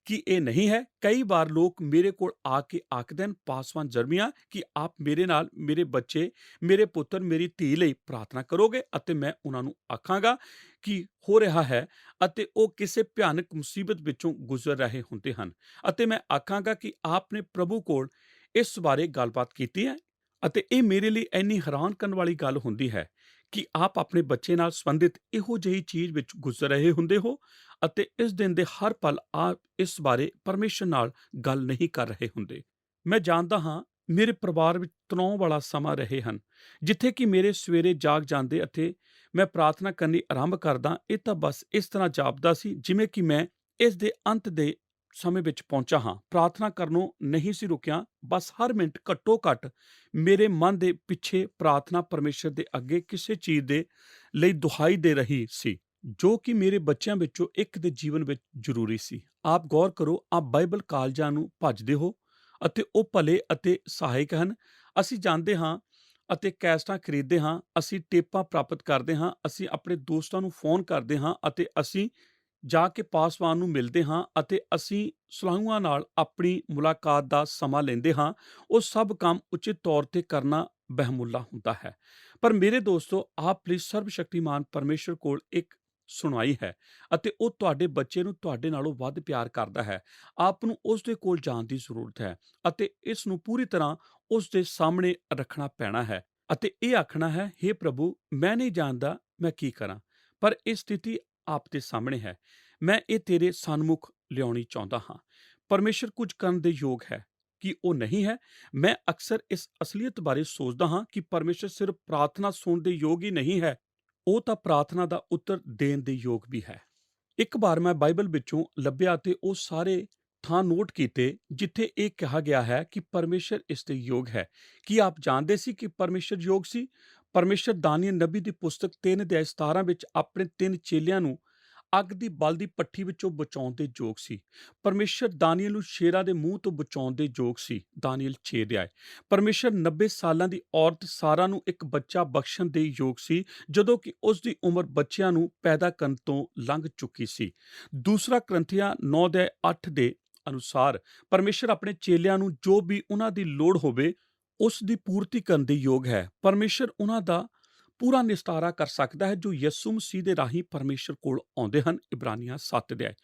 ਕੀ ਇਹ ਨਹੀਂ ਹੈ? ਕਈ ਵਾਰ ਲੋਕ ਮੇਰੇ ਕੋਲ ਆ ਕੇ ਆਖਦੇ ਹਨ, ਪਾਸਵਾਨ ਜਰਮੀਆ, ਕਿ ਆਪ ਮੇਰੇ ਨਾਲ ਮੇਰੇ ਬੱਚੇ, ਮੇਰੇ ਪੁੱਤਰ, ਮੇਰੀ ਧੀ ਲਈ ਪ੍ਰਾਰਥਨਾ ਕਰੋਗੇ? ਅਤੇ ਮੈਂ ਉਹਨਾਂ ਨੂੰ ਆਖਾਂਗਾ ਕਿ ਹੋ ਰਿਹਾ ਹੈ ਅਤੇ ਉਹ ਕਿਸੇ ਭਿਆਨਕ ਮੁਸੀਬਤ ਵਿੱਚੋਂ ਗੁਜ਼ਰ ਰਹੇ ਹੁੰਦੇ ਹਨ, ਅਤੇ ਮੈਂ ਆਖਾਂਗਾ ਕਿ ਆਪ ਨੇ ਪ੍ਰਭੂ ਕੋਲ ਇਸ ਬਾਰੇ ਗੱਲਬਾਤ ਕੀਤੀ ਹੈ। ਅਤੇ ਇਹ ਮੇਰੇ ਲਈ ਇੰਨੀ ਹੈਰਾਨ ਕਰਨ ਵਾਲੀ ਗੱਲ ਹੁੰਦੀ ਹੈ ਕਿ ਆਪ ਆਪਣੇ ਬੱਚੇ ਨਾਲ ਸੰਬੰਧਿਤ ਇਹੋ ਜਿਹੀ ਚੀਜ਼ ਵਿੱਚ ਗੁਜ਼ਰ ਰਹੇ ਹੁੰਦੇ ਹੋ ਅਤੇ ਇਸ ਦਿਨ ਦੇ ਹਰ ਪਲ ਆਪ ਇਸ ਬਾਰੇ ਪਰਮੇਸ਼ਰ ਨਾਲ ਗੱਲ ਨਹੀਂ ਕਰ ਰਹੇ ਹੁੰਦੇ। ਮੈਂ ਜਾਣਦਾ ਹਾਂ ਮੇਰੇ ਪਰਿਵਾਰ ਵਿੱਚ ਤਣਾਅ ਵਾਲਾ ਸਮਾਂ ਰਹੇ ਹਨ, ਜਿੱਥੇ ਕਿ ਮੇਰੇ ਸਵੇਰੇ ਜਾਗ ਜਾਂਦੇ ਅਤੇ ਮੈਂ ਪ੍ਰਾਰਥਨਾ ਕਰਨੀ ਆਰੰਭ ਕਰਦਾ। ਇਹ ਤਾਂ ਬਸ ਇਸ ਤਰ੍ਹਾਂ ਜਾਪਦਾ ਸੀ ਜਿਵੇਂ ਕਿ ਮੈਂ ਇਸ ਦੇ ਅੰਤ ਦੇ ਸਮੇਂ ਵਿੱਚ ਪਹੁੰਚਾ ਹਾਂ। ਪ੍ਰਾਰਥਨਾ ਕਰਨੋਂ ਨਹੀਂ ਸੀ ਰੁਕਿਆ, ਬਸ ਹਰ ਮਿੰਟ ਘੱਟੋ ਘੱਟ ਮੇਰੇ ਮਨ ਦੇ ਪਿੱਛੇ ਪ੍ਰਾਰਥਨਾ ਪਰਮੇਸ਼ਰ ਦੇ ਅੱਗੇ ਕਿਸੇ ਚੀਜ਼ ਦੇ ਲਈ ਦੁਹਾਈ ਦੇ ਰਹੀ ਸੀ ਜੋ ਕਿ ਮੇਰੇ ਬੱਚਿਆਂ ਵਿੱਚੋਂ ਇੱਕ ਦੇ ਜੀਵਨ ਵਿੱਚ ਜ਼ਰੂਰੀ ਸੀ। ਆਪ ਗੌਰ ਕਰੋ, ਆਪ ਬਾਈਬਲ ਕਾਲਜਾਂ ਨੂੰ ਭੱਜਦੇ ਹੋ ਅਤੇ ਉਹ ਭਲੇ ਅਤੇ ਸਹਾਇਕ ਹਨ। ਅਸੀਂ ਜਾਂਦੇ ਹਾਂ ਅਤੇ ਕੈਸਟਾਂ ਖਰੀਦਦੇ ਹਾਂ, ਅਸੀਂ ਟੇਪਾਂ ਪ੍ਰਾਪਤ ਕਰਦੇ ਹਾਂ, ਅਸੀਂ ਆਪਣੇ ਦੋਸਤਾਂ ਨੂੰ ਫ਼ੋਨ ਕਰਦੇ ਹਾਂ ਅਤੇ ਅਸੀਂ ਜਾ ਕੇ ਪਾਸਵਾਨ ਨੂੰ ਮਿਲਦੇ ਹਾਂ ਅਤੇ ਅਸੀਂ ਸਲਾਹੂਆਂ ਨਾਲ ਆਪਣੀ ਮੁਲਾਕਾਤ ਦਾ ਸਮਾਂ ਲੈਂਦੇ ਹਾਂ। ਉਹ ਸਭ ਕੰਮ ਉਚਿਤ ਤੌਰ 'ਤੇ ਕਰਨਾ ਬਹਿਮੁੱਲਾ ਹੁੰਦਾ ਹੈ। ਪਰ ਮੇਰੇ ਦੋਸਤੋ, ਆਪ ਲਈ ਸਰਬਸ਼ਕਤੀਮਾਨ ਪਰਮੇਸ਼ਰ ਕੋਲ ਇੱਕ ਸੁਣਵਾਈ ਹੈ ਅਤੇ ਉਹ ਤੁਹਾਡੇ ਬੱਚੇ ਨੂੰ ਤੁਹਾਡੇ ਨਾਲੋਂ ਵੱਧ ਪਿਆਰ ਕਰਦਾ ਹੈ। ਆਪ ਨੂੰ ਉਸ ਦੇ ਕੋਲ ਜਾਣ ਦੀ ਜ਼ਰੂਰਤ ਹੈ ਅਤੇ ਇਸ ਨੂੰ ਪੂਰੀ ਤਰ੍ਹਾਂ ਉਸ ਦੇ ਸਾਹਮਣੇ ਰੱਖਣਾ ਪੈਣਾ ਹੈ ਅਤੇ ਇਹ ਆਖਣਾ ਹੈ, ਹੇ ਪ੍ਰਭੂ, ਮੈਂ ਨਹੀਂ ਜਾਣਦਾ ਮੈਂ ਕੀ ਕਰਾਂ, ਪਰ ਇਹ ਸਥਿਤੀ ਆਪ ਦੇ ਸਾਹਮਣੇ ਹੈ। ਮੈਂ ਇਹ ਤੇਰੇ ਸਨਮੁਖ ਲਿਆਉਣੀ ਚਾਹੁੰਦਾ ਹਾਂ। ਪਰਮੇਸ਼ਰ ਕੁਝ ਕਰਨ ਦੇ ਯੋਗ ਹੈ ਕਿ ਉਹ ਨਹੀਂ ਹੈ? ਮੈਂ ਅਕਸਰ ਇਸ ਅਸਲੀਅਤ ਬਾਰੇ ਸੋਚਦਾ ਹਾਂ ਕਿ ਪਰਮੇਸ਼ਰ ਸਿਰਫ ਪ੍ਰਾਰਥਨਾ ਸੁਣਨ ਦੇ ਯੋਗ ਹੀ ਨਹੀਂ ਹੈ, ਉਹ ਤਾਂ ਪ੍ਰਾਰਥਨਾ ਦਾ ਉੱਤਰ ਦੇਣ ਦੇ ਯੋਗ ਵੀ ਹੈ। ਇੱਕ ਵਾਰ ਮੈਂ ਬਾਈਬਲ ਵਿੱਚੋਂ ਲੱਭਿਆ ਅਤੇ ਉਹ ਸਾਰੇ ਥਾਂ ਨੋਟ ਕੀਤੇ ਜਿੱਥੇ ਇਹ ਕਿਹਾ ਗਿਆ ਹੈ ਕਿ ਪਰਮੇਸ਼ਰ ਇਸ ਦੇ ਯੋਗ ਹੈ। ਕੀ ਆਪ ਜਾਣਦੇ ਸੀ ਕਿ ਪਰਮੇਸ਼ਰ ਯੋਗ ਸੀ? ਪਰਮੇਸ਼ਰ ਦਾਨੀਏਲ ਨਬੀ ਦੀ ਪੁਸਤਕ 3:17 ਵਿੱਚ ਆਪਣੇ 3 ਚੇਲਿਆਂ ਨੂੰ ਅੱਗ ਦੀ ਬਲਦੀ ਭੱਠੀ ਵਿੱਚੋਂ ਬਚਾਉਣ ਦੇ ਯੋਗ ਸੀ। ਪਰਮੇਸ਼ਰ ਦਾਨੀਏਲ ਨੂੰ ਸ਼ੇਰਾਂ ਦੇ ਮੂੰਹ ਤੋਂ ਬਚਾਉਣ ਦੇ ਯੋਗ ਸੀ। ਦਾਨੀਏਲ 6 ਪਰਮੇਸ਼ਰ 90 ਸਾਲਾਂ ਦੀ ਔਰਤ ਸਾਰਾ ਨੂੰ ਇੱਕ ਬੱਚਾ ਬਖਸ਼ਣ ਦੇ ਯੋਗ ਸੀ, ਜਦੋਂ ਕਿ ਉਸ ਦੀ ਉਮਰ ਬੱਚਿਆਂ ਨੂੰ ਪੈਦਾ ਕਰਨ ਤੋਂ ਲੰਘ ਚੁੱਕੀ ਸੀ। ਦੂਸਰਾ ਕਰੰਥੀਆਂ 9:8 ਦੇ ਅਨੁਸਾਰ ਪਰਮੇਸ਼ਰ ਆਪਣੇ ਚੇਲਿਆਂ ਨੂੰ ਜੋ ਵੀ ਉਹਨਾਂ ਦੀ ਲੋੜ ਹੋਵੇ ਉਸ ਦੀ ਪੂਰਤੀ ਕਰਨ ਦੇ ਯੋਗ ਹੈ। ਪਰਮੇਸ਼ਰ ਉਹਨਾਂ ਦਾ ਪੂਰਾ ਨਿਸਤਾਰਾ ਕਰ ਸਕਦਾ ਹੈ ਜੋ ਯਿਸੂ ਮਸੀਹ ਦੇ ਰਾਹੀਂ ਪਰਮੇਸ਼ਰ ਕੋਲ ਆਉਂਦੇ ਹਨ। ਇਬਰਾਨੀਆਂ 7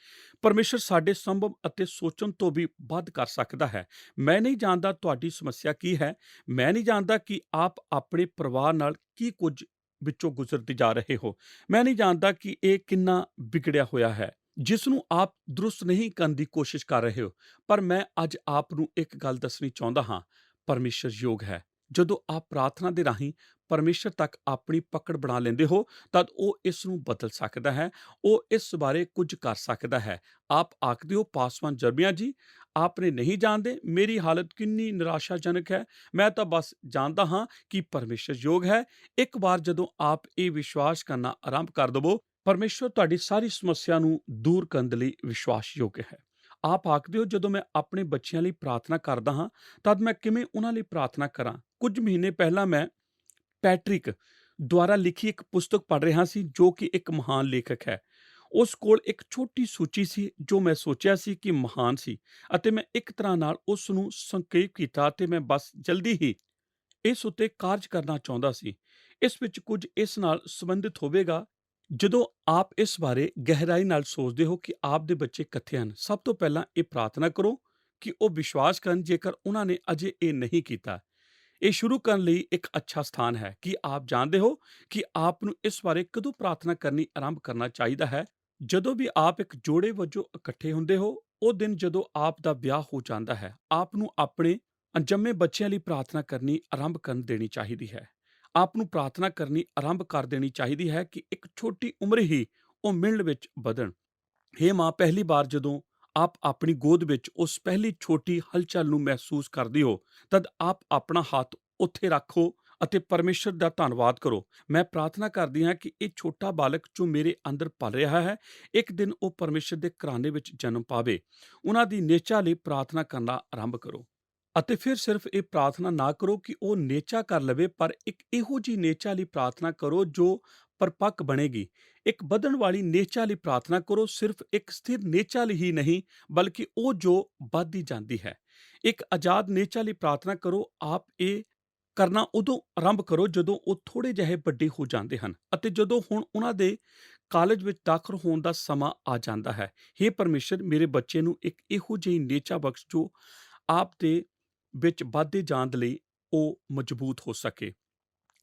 ਪਰਮੇਸ਼ਰ ਸਾਡੇ ਸੰਭਵ ਅਤੇ ਸੋਚਣ ਤੋਂ ਵੀ ਵੱਧ ਕਰ ਸਕਦਾ ਹੈ। ਮੈਂ ਨਹੀਂ ਜਾਣਦਾ ਤੁਹਾਡੀ ਸਮੱਸਿਆ ਕੀ ਹੈ। ਮੈਂ ਨਹੀਂ ਜਾਣਦਾ ਕਿ ਆਪ ਆਪਣੇ ਪਰਿਵਾਰ ਨਾਲ ਕੀ ਕੁਝ ਵਿੱਚੋਂ ਗੁਜ਼ਰਦੇ ਜਾ ਰਹੇ ਹੋ। ਮੈਂ ਨਹੀਂ ਜਾਣਦਾ ਕਿ ਇਹ ਕਿੰਨਾ ਵਿਗੜਿਆ ਹੋਇਆ ਹੈ ਜਿਸ ਨੂੰ ਆਪ ਦਰੁਸਤ ਨਹੀਂ ਕਰਨ ਦੀ ਕੋਸ਼ਿਸ਼ ਕਰ ਰਹੇ ਹੋ। ਪਰ ਮੈਂ ਅੱਜ ਆਪ ਨੂੰ ਇੱਕ ਗੱਲ ਦੱਸਣੀ ਚਾਹੁੰਦਾ ਹਾਂ, ਪਰਮੇਸ਼ਰ ਯੋਗ ਹੈ। ਜਦੋਂ ਆਪ ਪ੍ਰਾਰਥਨਾ ਦੇ ਰਾਹੀਂ ਪਰਮੇਸ਼ਰ ਤੱਕ ਆਪਣੀ ਪਕੜ ਬਣਾ ਲੈਂਦੇ ਹੋ ਤਦ ਉਹ ਇਸ ਨੂੰ ਬਦਲ ਸਕਦਾ ਹੈ, ਉਹ ਇਸ ਬਾਰੇ ਕੁਝ ਕਰ ਸਕਦਾ ਹੈ। ਆਪ ਆਖਦੇ ਹੋ, ਪਾਸਵਾਨ ਜਰਮੀਆ ਜੀ, ਆਪਨੇ ਨਹੀਂ ਜਾਣਦੇ ਮੇਰੀ ਹਾਲਤ ਕਿੰਨੀ ਨਿਰਾਸ਼ਾਜਨਕ ਹੈ। ਮੈਂ ਤਾਂ ਬਸ ਜਾਣਦਾ ਹਾਂ ਕਿ ਪਰਮੇਸ਼ਰ ਯੋਗ ਹੈ। ਇੱਕ ਵਾਰ ਜਦੋਂ ਆਪ ਇਹ ਵਿਸ਼ਵਾਸ ਕਰਨਾ ਆਰੰਭ ਕਰ ਦੇਵੋ, ਪਰਮੇਸ਼ਰ ਤੁਹਾਡੀ ਸਾਰੀ ਸਮੱਸਿਆ ਨੂੰ ਦੂਰ ਕਰਨ ਦੇ ਲਈ ਵਿਸ਼ਵਾਸਯੋਗ ਹੈ। ਆਪ ਆਖਦੇ ਹੋ, ਜਦੋਂ ਮੈਂ ਆਪਣੇ ਬੱਚਿਆਂ ਲਈ ਪ੍ਰਾਰਥਨਾ ਕਰਦਾ ਹਾਂ ਤਦ ਮੈਂ ਕਿਵੇਂ ਉਹਨਾਂ ਲਈ ਪ੍ਰਾਰਥਨਾ ਕਰਾਂ। ਕੁਝ ਮਹੀਨੇ ਪਹਿਲਾਂ ਮੈਂ ਪੈਟਰਿਕ ਦੁਆਰਾ ਲਿਖੀ ਇੱਕ ਪੁਸਤਕ ਪੜ੍ਹ ਰਿਹਾ ਸੀ ਜੋ ਕਿ ਇੱਕ ਮਹਾਨ ਲੇਖਕ ਹੈ। ਉਸ ਕੋਲ ਇੱਕ ਛੋਟੀ ਸੂਚੀ ਸੀ ਜੋ ਮੈਂ ਸੋਚਿਆ ਸੀ ਕਿ ਮਹਾਨ ਸੀ ਅਤੇ ਮੈਂ ਇੱਕ ਤਰ੍ਹਾਂ ਨਾਲ ਉਸ ਨੂੰ ਸੰਖੇਪ ਕੀਤਾ ਅਤੇ ਮੈਂ ਬਸ ਜਲਦੀ ਹੀ ਇਸ ਉੱਤੇ ਕਾਰਜ ਕਰਨਾ ਚਾਹੁੰਦਾ ਸੀ। ਇਸ ਵਿੱਚ ਕੁਝ ਇਸ ਨਾਲ ਸੰਬੰਧਿਤ ਹੋਵੇਗਾ। ਜਦੋਂ ਆਪ ਇਸ ਬਾਰੇ ਗਹਿਰਾਈ ਨਾਲ ਸੋਚਦੇ ਹੋ ਕਿ ਆਪ ਦੇ ਬੱਚੇ ਕਿੱਥੇ ਹਨ, ਸਭ ਤੋਂ ਪਹਿਲਾਂ ਇਹ ਪ੍ਰਾਰਥਨਾ ਕਰੋ ਕਿ ਉਹ ਵਿਸ਼ਵਾਸ ਕਰਨ ਜੇਕਰ ਉਹਨਾਂ ਨੇ ਅਜੇ ਇਹ ਨਹੀਂ ਕੀਤਾ। ਇਹ ਸ਼ੁਰੂ ਕਰਨ ਲਈ ਇੱਕ ਅੱਛਾ ਸਥਾਨ ਹੈ। ਕੀ ਆਪ ਜਾਣਦੇ ਹੋ ਕਿ ਆਪ ਨੂੰ ਇਸ ਬਾਰੇ ਕਦੋਂ ਪ੍ਰਾਰਥਨਾ ਕਰਨੀ ਆਰੰਭ ਕਰਨਾ ਚਾਹੀਦਾ ਹੈ? ਜਦੋਂ ਵੀ ਆਪ ਇੱਕ ਜੋੜੇ ਵਜੋਂ ਇਕੱਠੇ ਹੁੰਦੇ ਹੋ, ਉਹ ਦਿਨ ਜਦੋਂ ਆਪ ਦਾ ਵਿਆਹ ਹੋ ਜਾਂਦਾ ਹੈ। ਆਪ ਨੂੰ ਆਪਣੇ ਅਣਜੰਮੇ ਬੱਚਿਆਂ ਲਈ ਪ੍ਰਾਰਥਨਾ ਕਰਨੀ ਆਰੰਭ ਕਰਨ ਦੇਣੀ ਚਾਹੀਦੀ ਹੈ। ਆਪ ਨੂੰ ਪ੍ਰਾਰਥਨਾ ਕਰਨੀ ਆਰੰਭ ਕਰ ਦੇਣੀ ਚਾਹੀਦੀ ਹੈ ਕਿ ਇੱਕ ਛੋਟੀ ਉਮਰ ਹੀ ਉਹ ਮਿਲਣ ਵਿੱਚ ਵਧਣ। ਹੇ ਮਾਂ, ਪਹਿਲੀ ਵਾਰ ਜਦੋਂ ਆਪ ਆਪਣੀ ਗੋਦ ਵਿੱਚ ਉਸ ਪਹਿਲੀ ਛੋਟੀ ਹਲਚਲ ਨੂੰ ਮਹਿਸੂਸ ਕਰਦੇ ਹੋ ਤਦ ਆਪ ਆਪਣਾ ਹੱਥ ਉੱਥੇ ਰੱਖੋ ਅਤੇ ਪਰਮੇਸ਼ਰ ਦਾ ਧੰਨਵਾਦ ਕਰੋ। ਮੈਂ ਪ੍ਰਾਰਥਨਾ ਕਰਦੀ ਹਾਂ ਕਿ ਇਹ ਛੋਟਾ ਬਾਲਕ ਜੋ ਮੇਰੇ ਅੰਦਰ ਪਲ ਰਿਹਾ ਹੈ, ਇੱਕ ਦਿਨ ਉਹ ਪਰਮੇਸ਼ਰ ਦੇ ਘਰਾਣੇ ਵਿੱਚ ਜਨਮ ਪਾਵੇ। ਉਹਨਾਂ ਦੀ ਨੇਚਾ ਲਈ ਪ੍ਰਾਰਥਨਾ ਕਰਨਾ ਆਰੰਭ ਕਰੋ ਅਤੇ ਫਿਰ ਸਿਰਫ ਇਹ ਪ੍ਰਾਰਥਨਾ ਨਾ ਕਰੋ ਕਿ ਉਹ ਨੇਚਾ ਕਰ ਲਵੇ, ਪਰ ਇੱਕ ਇਹੋ ਜਿਹੀ ਨੇਚਾ ਲਈ ਪ੍ਰਾਰਥਨਾ ਕਰੋ ਜੋ ਪਰਪੱਕ ਬਣੇਗੀ। ਇੱਕ ਵਧਣ ਵਾਲੀ ਨੇਚਾ ਲਈ ਪ੍ਰਾਰਥਨਾ ਕਰੋ, ਸਿਰਫ ਇੱਕ ਸਥਿਰ ਨੇਚਾ ਲਈ ਹੀ ਨਹੀਂ ਬਲਕਿ ਉਹ ਜੋ ਵੱਧਦੀ ਜਾਂਦੀ ਹੈ। ਇੱਕ ਆਜ਼ਾਦ ਨੇਚਾ ਲਈ ਪ੍ਰਾਰਥਨਾ ਕਰੋ। ਆਪ ਇਹ ਕਰਨਾ ਉਦੋਂ ਆਰੰਭ ਕਰੋ ਜਦੋਂ ਉਹ ਥੋੜ੍ਹੇ ਜਿਹੇ ਵੱਡੇ ਹੋ ਜਾਂਦੇ ਹਨ ਅਤੇ ਜਦੋਂ ਹੁਣ ਉਹਨਾਂ ਦੇ ਕਾਲਜ ਵਿੱਚ ਦਾਖਲ ਹੋਣ ਦਾ ਸਮਾਂ ਆ ਜਾਂਦਾ ਹੈ। ਹੇ ਪਰਮੇਸ਼ਰ, ਮੇਰੇ ਬੱਚੇ ਨੂੰ ਇੱਕ ਇਹੋ ਜਿਹੀ ਨੇਚਾ ਬਖਸ਼ ਜੋ ਆਪ ਦੇ ਵਿੱਚ ਵੱਧਦੇ ਜਾਣ ਦੇ ਲਈ ਉਹ ਮਜ਼ਬੂਤ ਹੋ ਸਕੇ।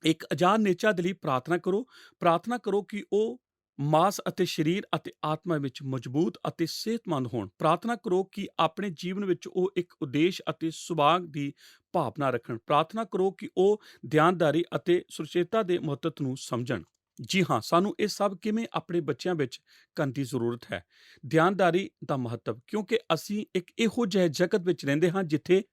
ਇੱਕ ਆਜ਼ਾਦ ਨੇਚਾ ਦੇ ਲਈ ਪ੍ਰਾਰਥਨਾ ਕਰੋ। ਪ੍ਰਾਰਥਨਾ ਕਰੋ ਕਿ ਉਹ ਮਾਸ ਅਤੇ ਸਰੀਰ ਅਤੇ ਆਤਮਾ ਵਿੱਚ ਮਜ਼ਬੂਤ ਅਤੇ ਸਿਹਤਮੰਦ ਹੋਣ। ਪ੍ਰਾਰਥਨਾ ਕਰੋ ਕਿ ਆਪਣੇ ਜੀਵਨ ਵਿੱਚ ਉਹ ਇੱਕ ਉਦੇਸ਼ ਅਤੇ ਸੁਭਾਗ ਦੀ ਭਾਵਨਾ ਰੱਖਣ। ਪ੍ਰਾਰਥਨਾ ਕਰੋ ਕਿ ਉਹ ਧਿਆਨਦਾਰੀ ਅਤੇ ਸੁਰਚੇਤਾ ਦੇ ਮਹੱਤਵ ਨੂੰ ਸਮਝਣ। ਜੀ ਹਾਂ, ਸਾਨੂੰ ਇਹ ਸਭ ਕਿਵੇਂ ਆਪਣੇ ਬੱਚਿਆਂ ਵਿੱਚ ਕਰਨ ਦੀ ਜ਼ਰੂਰਤ ਹੈ। ਧਿਆਨਦਾਰੀ ਦਾ ਮਹੱਤਵ, ਕਿਉਂਕਿ ਅਸੀਂ ਇੱਕ ਇਹੋ ਜਿਹੇ ਜਗਤ ਵਿੱਚ ਰਹਿੰਦੇ ਹਾਂ ਜਿੱਥੇ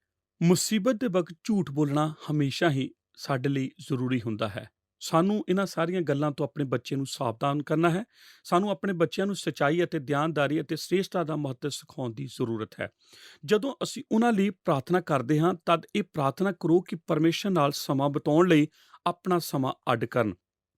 ਮੁਸੀਬਤ ਦੇ ਵਕਤ ਝੂਠ ਬੋਲਣਾ ਹਮੇਸ਼ਾ ਹੀ ਸਾਡੇ ਲਈ ਜ਼ਰੂਰੀ ਹੁੰਦਾ ਹੈ। ਸਾਨੂੰ ਇਹਨਾਂ ਸਾਰੀਆਂ ਗੱਲਾਂ ਤੋਂ ਆਪਣੇ ਬੱਚੇ ਨੂੰ ਸਾਵਧਾਨ ਕਰਨਾ ਹੈ। ਸਾਨੂੰ ਆਪਣੇ ਬੱਚਿਆਂ ਨੂੰ ਸੱਚਾਈ ਅਤੇ ਦਿਆਨਦਾਰੀ ਅਤੇ ਸ੍ਰੇਸ਼ਟਤਾ ਦਾ ਮਹੱਤਵ ਸਿਖਾਉਣ ਦੀ ਜ਼ਰੂਰਤ ਹੈ। ਜਦੋਂ ਅਸੀਂ ਉਹਨਾਂ ਲਈ ਪ੍ਰਾਰਥਨਾ ਕਰਦੇ ਹਾਂ, ਤਦ ਇਹ ਪ੍ਰਾਰਥਨਾ ਕਰੋ ਕਿ ਪਰਮੇਸ਼ਰ ਨਾਲ ਸਮਾਂ ਬਿਤਾਉਣ ਲਈ ਆਪਣਾ ਸਮਾਂ ਅੱਡ ਕਰਨ।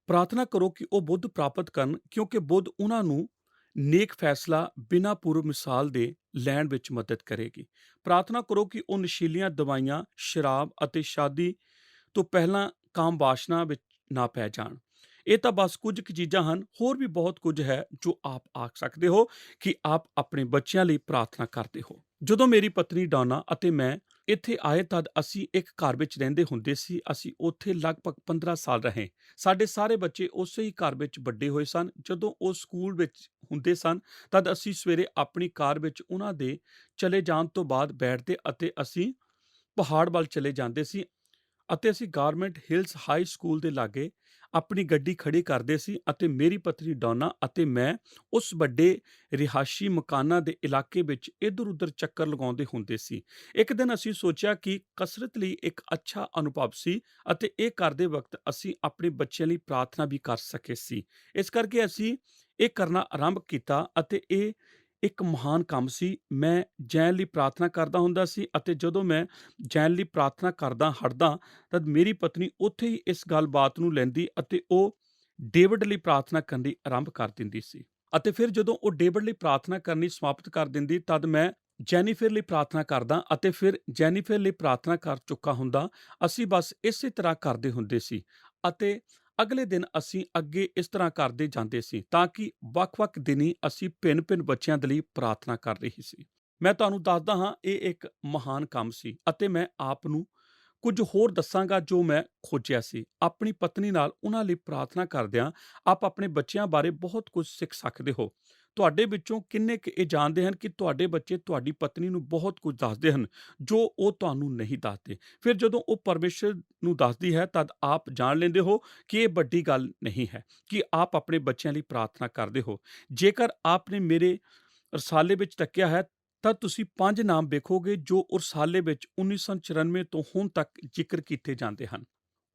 ਪ੍ਰਾਰਥਨਾ ਕਰੋ ਕਿ ਉਹ ਬੁੱਧ ਪ੍ਰਾਪਤ ਕਰਨ, ਕਿਉਂਕਿ ਬੁੱਧ ਉਹਨਾਂ ਨੂੰ ਨੇਕ ਫੈਸਲਾ ਬਿਨਾਂ ਪੂਰਵ ਮਿਸਾਲ ਦੇ ਲੈਣ ਵਿੱਚ ਮਦਦ ਕਰੇਗੀ। ਪ੍ਰਾਰਥਨਾ ਕਰੋ ਕਿ ਉਹ ਨਸ਼ੀਲੀਆਂ ਦਵਾਈਆਂ, ਸ਼ਰਾਬ ਅਤੇ ਸ਼ਾਦੀ ਤੋਂ ਪਹਿਲਾਂ ਕਾਮ ਵਾਸ਼ਨਾ ਵਿੱਚ ਨਾ ਪੈ ਜਾਣ। ਇਹ ਤਾਂ ਬਸ ਕੁਝ ਕੁ ਚੀਜ਼ਾਂ ਹਨ, ਹੋਰ ਵੀ ਬਹੁਤ ਕੁਝ ਹੈ ਜੋ ਆਪ ਆਖ ਸਕਦੇ ਹੋ ਕਿ ਆਪ ਆਪਣੇ ਬੱਚਿਆਂ ਲਈ ਪ੍ਰਾਰਥਨਾ ਕਰਦੇ ਹੋ। ਜਦੋਂ ਮੇਰੀ ਪਤਨੀ ਡੌਨਾ ਅਤੇ ਮੈਂ ਇੱਥੇ ਆਏ, ਤਦ ਅਸੀਂ ਇੱਕ ਘਰ ਵਿੱਚ ਰਹਿੰਦੇ ਹੁੰਦੇ ਸੀ। ਅਸੀਂ ਉੱਥੇ ਲਗਭਗ 15 ਸਾਲ ਰਹੇ। ਸਾਡੇ ਸਾਰੇ ਬੱਚੇ ਉਸੇ ਹੀ ਘਰ ਵਿੱਚ ਵੱਡੇ ਹੋਏ ਸਨ। ਜਦੋਂ ਉਹ ਸਕੂਲ ਵਿੱਚ ਹੁੰਦੇ ਸਨ, ਤਦ ਅਸੀਂ ਸਵੇਰੇ ਆਪਣੀ ਕਾਰ ਵਿੱਚ ਉਹਨਾਂ ਦੇ ਚਲੇ ਜਾਣ ਤੋਂ ਬਾਅਦ ਬੈਠਦੇ ਅਤੇ ਅਸੀਂ ਪਹਾੜ ਵੱਲ ਚਲੇ ਜਾਂਦੇ ਸੀ ਅਤੇ ਅਸੀਂ ਗਾਰਮੈਂਟ ਹਿਲਸ ਹਾਈ ਸਕੂਲ ਦੇ ਲਾਗੇ ਆਪਣੀ ਗੱਡੀ ਖੜੀ ਕਰਦੇ ਸੀ ਅਤੇ ਮੇਰੀ ਪਤਨੀ ਡੌਨਾ ਅਤੇ ਮੈਂ ਉਸ ਵੱਡੇ ਰਿਹਾਇਸ਼ੀ ਮਕਾਨਾਂ ਦੇ ਇਲਾਕੇ ਵਿੱਚ ਇੱਧਰ-ਉੱਧਰ ਚੱਕਰ ਲਗਾਉਂਦੇ ਹੁੰਦੇ ਸੀ। ਇੱਕ ਦਿਨ ਅਸੀਂ ਸੋਚਿਆ ਕਿ ਕਸਰਤ ਲਈ ਇੱਕ ਅੱਛਾ ਅਨੁਭਵ ਸੀ ਅਤੇ ਇਹ ਕਰਦੇ ਵਕਤ ਅਸੀਂ ਆਪਣੇ ਬੱਚਿਆਂ ਲਈ ਪ੍ਰਾਰਥਨਾ ਵੀ ਕਰ ਸਕੇ ਸੀ। ਇਸ ਕਰਕੇ ਅਸੀਂ ਇਹ ਕਰਨਾ ਆਰੰਭ ਕੀਤਾ ਅਤੇ ਇਹ ਇੱਕ ਮਹਾਨ ਕੰਮ ਸੀ। ਮੈਂ ਜੈਨ ਲਈ ਪ੍ਰਾਰਥਨਾ ਕਰਦਾ ਹੁੰਦਾ ਸੀ ਅਤੇ ਜਦੋਂ ਮੈਂ ਜੈਨ ਲਈ ਪ੍ਰਾਰਥਨਾ ਕਰਦਾ ਹਟਦਾ, ਤਦ ਮੇਰੀ ਪਤਨੀ ਉੱਥੇ ਹੀ ਇਸ ਗੱਲਬਾਤ ਨੂੰ ਲੈਂਦੀ ਅਤੇ ਉਹ ਡੇਵਿਡ ਲਈ ਪ੍ਰਾਰਥਨਾ ਕਰਨੀ ਆਰੰਭ ਕਰ ਦਿੰਦੀ ਸੀ। ਅਤੇ ਫਿਰ ਜਦੋਂ ਉਹ ਡੇਵਿਡ ਲਈ ਪ੍ਰਾਰਥਨਾ ਕਰਨੀ ਸਮਾਪਤ ਕਰ ਦਿੰਦੀ, ਤਦ ਮੈਂ ਜੈਨੀਫਰ ਲਈ ਪ੍ਰਾਰਥਨਾ ਕਰਦਾ ਅਤੇ ਫਿਰ ਜੈਨੀਫਰ ਲਈ ਪ੍ਰਾਰਥਨਾ ਕਰ ਚੁੱਕਾ ਹੁੰਦਾ। ਅਸੀਂ ਬਸ ਇਸੇ ਤਰ੍ਹਾਂ ਕਰਦੇ ਹੁੰਦੇ ਸੀ ਅਤੇ ਅਗਲੇ ਦਿਨ ਅਸੀਂ ਅੱਗੇ ਇਸ ਤਰ੍ਹਾਂ ਕਰਦੇ ਜਾਂਦੇ ਸੀ, ਤਾਂ ਕਿ ਵੱਖ-ਵੱਖ ਦਿਨੀਂ ਅਸੀਂ ਭਿੰਨ-ਭਿੰਨ ਬੱਚਿਆਂ ਦੇ ਲਈ ਪ੍ਰਾਰਥਨਾ ਕਰ ਰਹੀ ਸੀ। ਮੈਂ ਤੁਹਾਨੂੰ ਦੱਸਦਾ ਹਾਂ, ਇਹ ਇੱਕ ਮਹਾਨ ਕੰਮ ਸੀ ਅਤੇ ਮੈਂ ਆਪ ਨੂੰ ਕੁਝ ਹੋਰ ਦੱਸਾਂਗਾ ਜੋ ਮੈਂ ਖੋਜਿਆ ਸੀ। ਆਪਣੀ ਪਤਨੀ ਨਾਲ ਉਹਨਾਂ ਲਈ ਪ੍ਰਾਰਥਨਾ ਕਰਦਿਆਂ ਆਪ ਆਪਣੇ ਬੱਚਿਆਂ ਬਾਰੇ ਬਹੁਤ ਕੁਝ ਸਿੱਖ ਸਕਦੇ ਹੋ। ਤੁਹਾਡੇ ਵਿੱਚੋਂ ਕਿੰਨੇ ਕੁ ਇਹ ਜਾਣਦੇ ਹਨ ਕਿ ਤੁਹਾਡੇ ਬੱਚੇ ਤੁਹਾਡੀ ਪਤਨੀ ਨੂੰ ਬਹੁਤ ਕੁਝ ਦੱਸਦੇ ਹਨ ਜੋ ਉਹ ਤੁਹਾਨੂੰ ਨਹੀਂ ਦੱਸਦੇ। ਫਿਰ ਜਦੋਂ ਉਹ ਪਰਮੇਸ਼ਰ ਨੂੰ ਦੱਸਦੀ ਹੈ, ਤਦ ਆਪ ਜਾਣ ਲੈਂਦੇ ਹੋ ਕਿ ਇਹ ਵੱਡੀ ਗੱਲ ਨਹੀਂ ਹੈ ਕਿ ਆਪ ਆਪਣੇ ਬੱਚਿਆਂ ਲਈ ਪ੍ਰਾਰਥਨਾ ਕਰਦੇ ਹੋ। ਜੇਕਰ ਆਪ ਨੇ ਮੇਰੇ ਰਸਾਲੇ ਵਿੱਚ ਤੱਕਿਆ ਹੈ, ਤਾਂ ਤੁਸੀਂ 5 ਨਾਮ ਵੇਖੋਗੇ ਜੋ ਰਸਾਲੇ ਵਿੱਚ 1994 ਤੋਂ ਹੁਣ ਤੱਕ ਜ਼ਿਕਰ ਕੀਤੇ ਜਾਂਦੇ ਹਨ।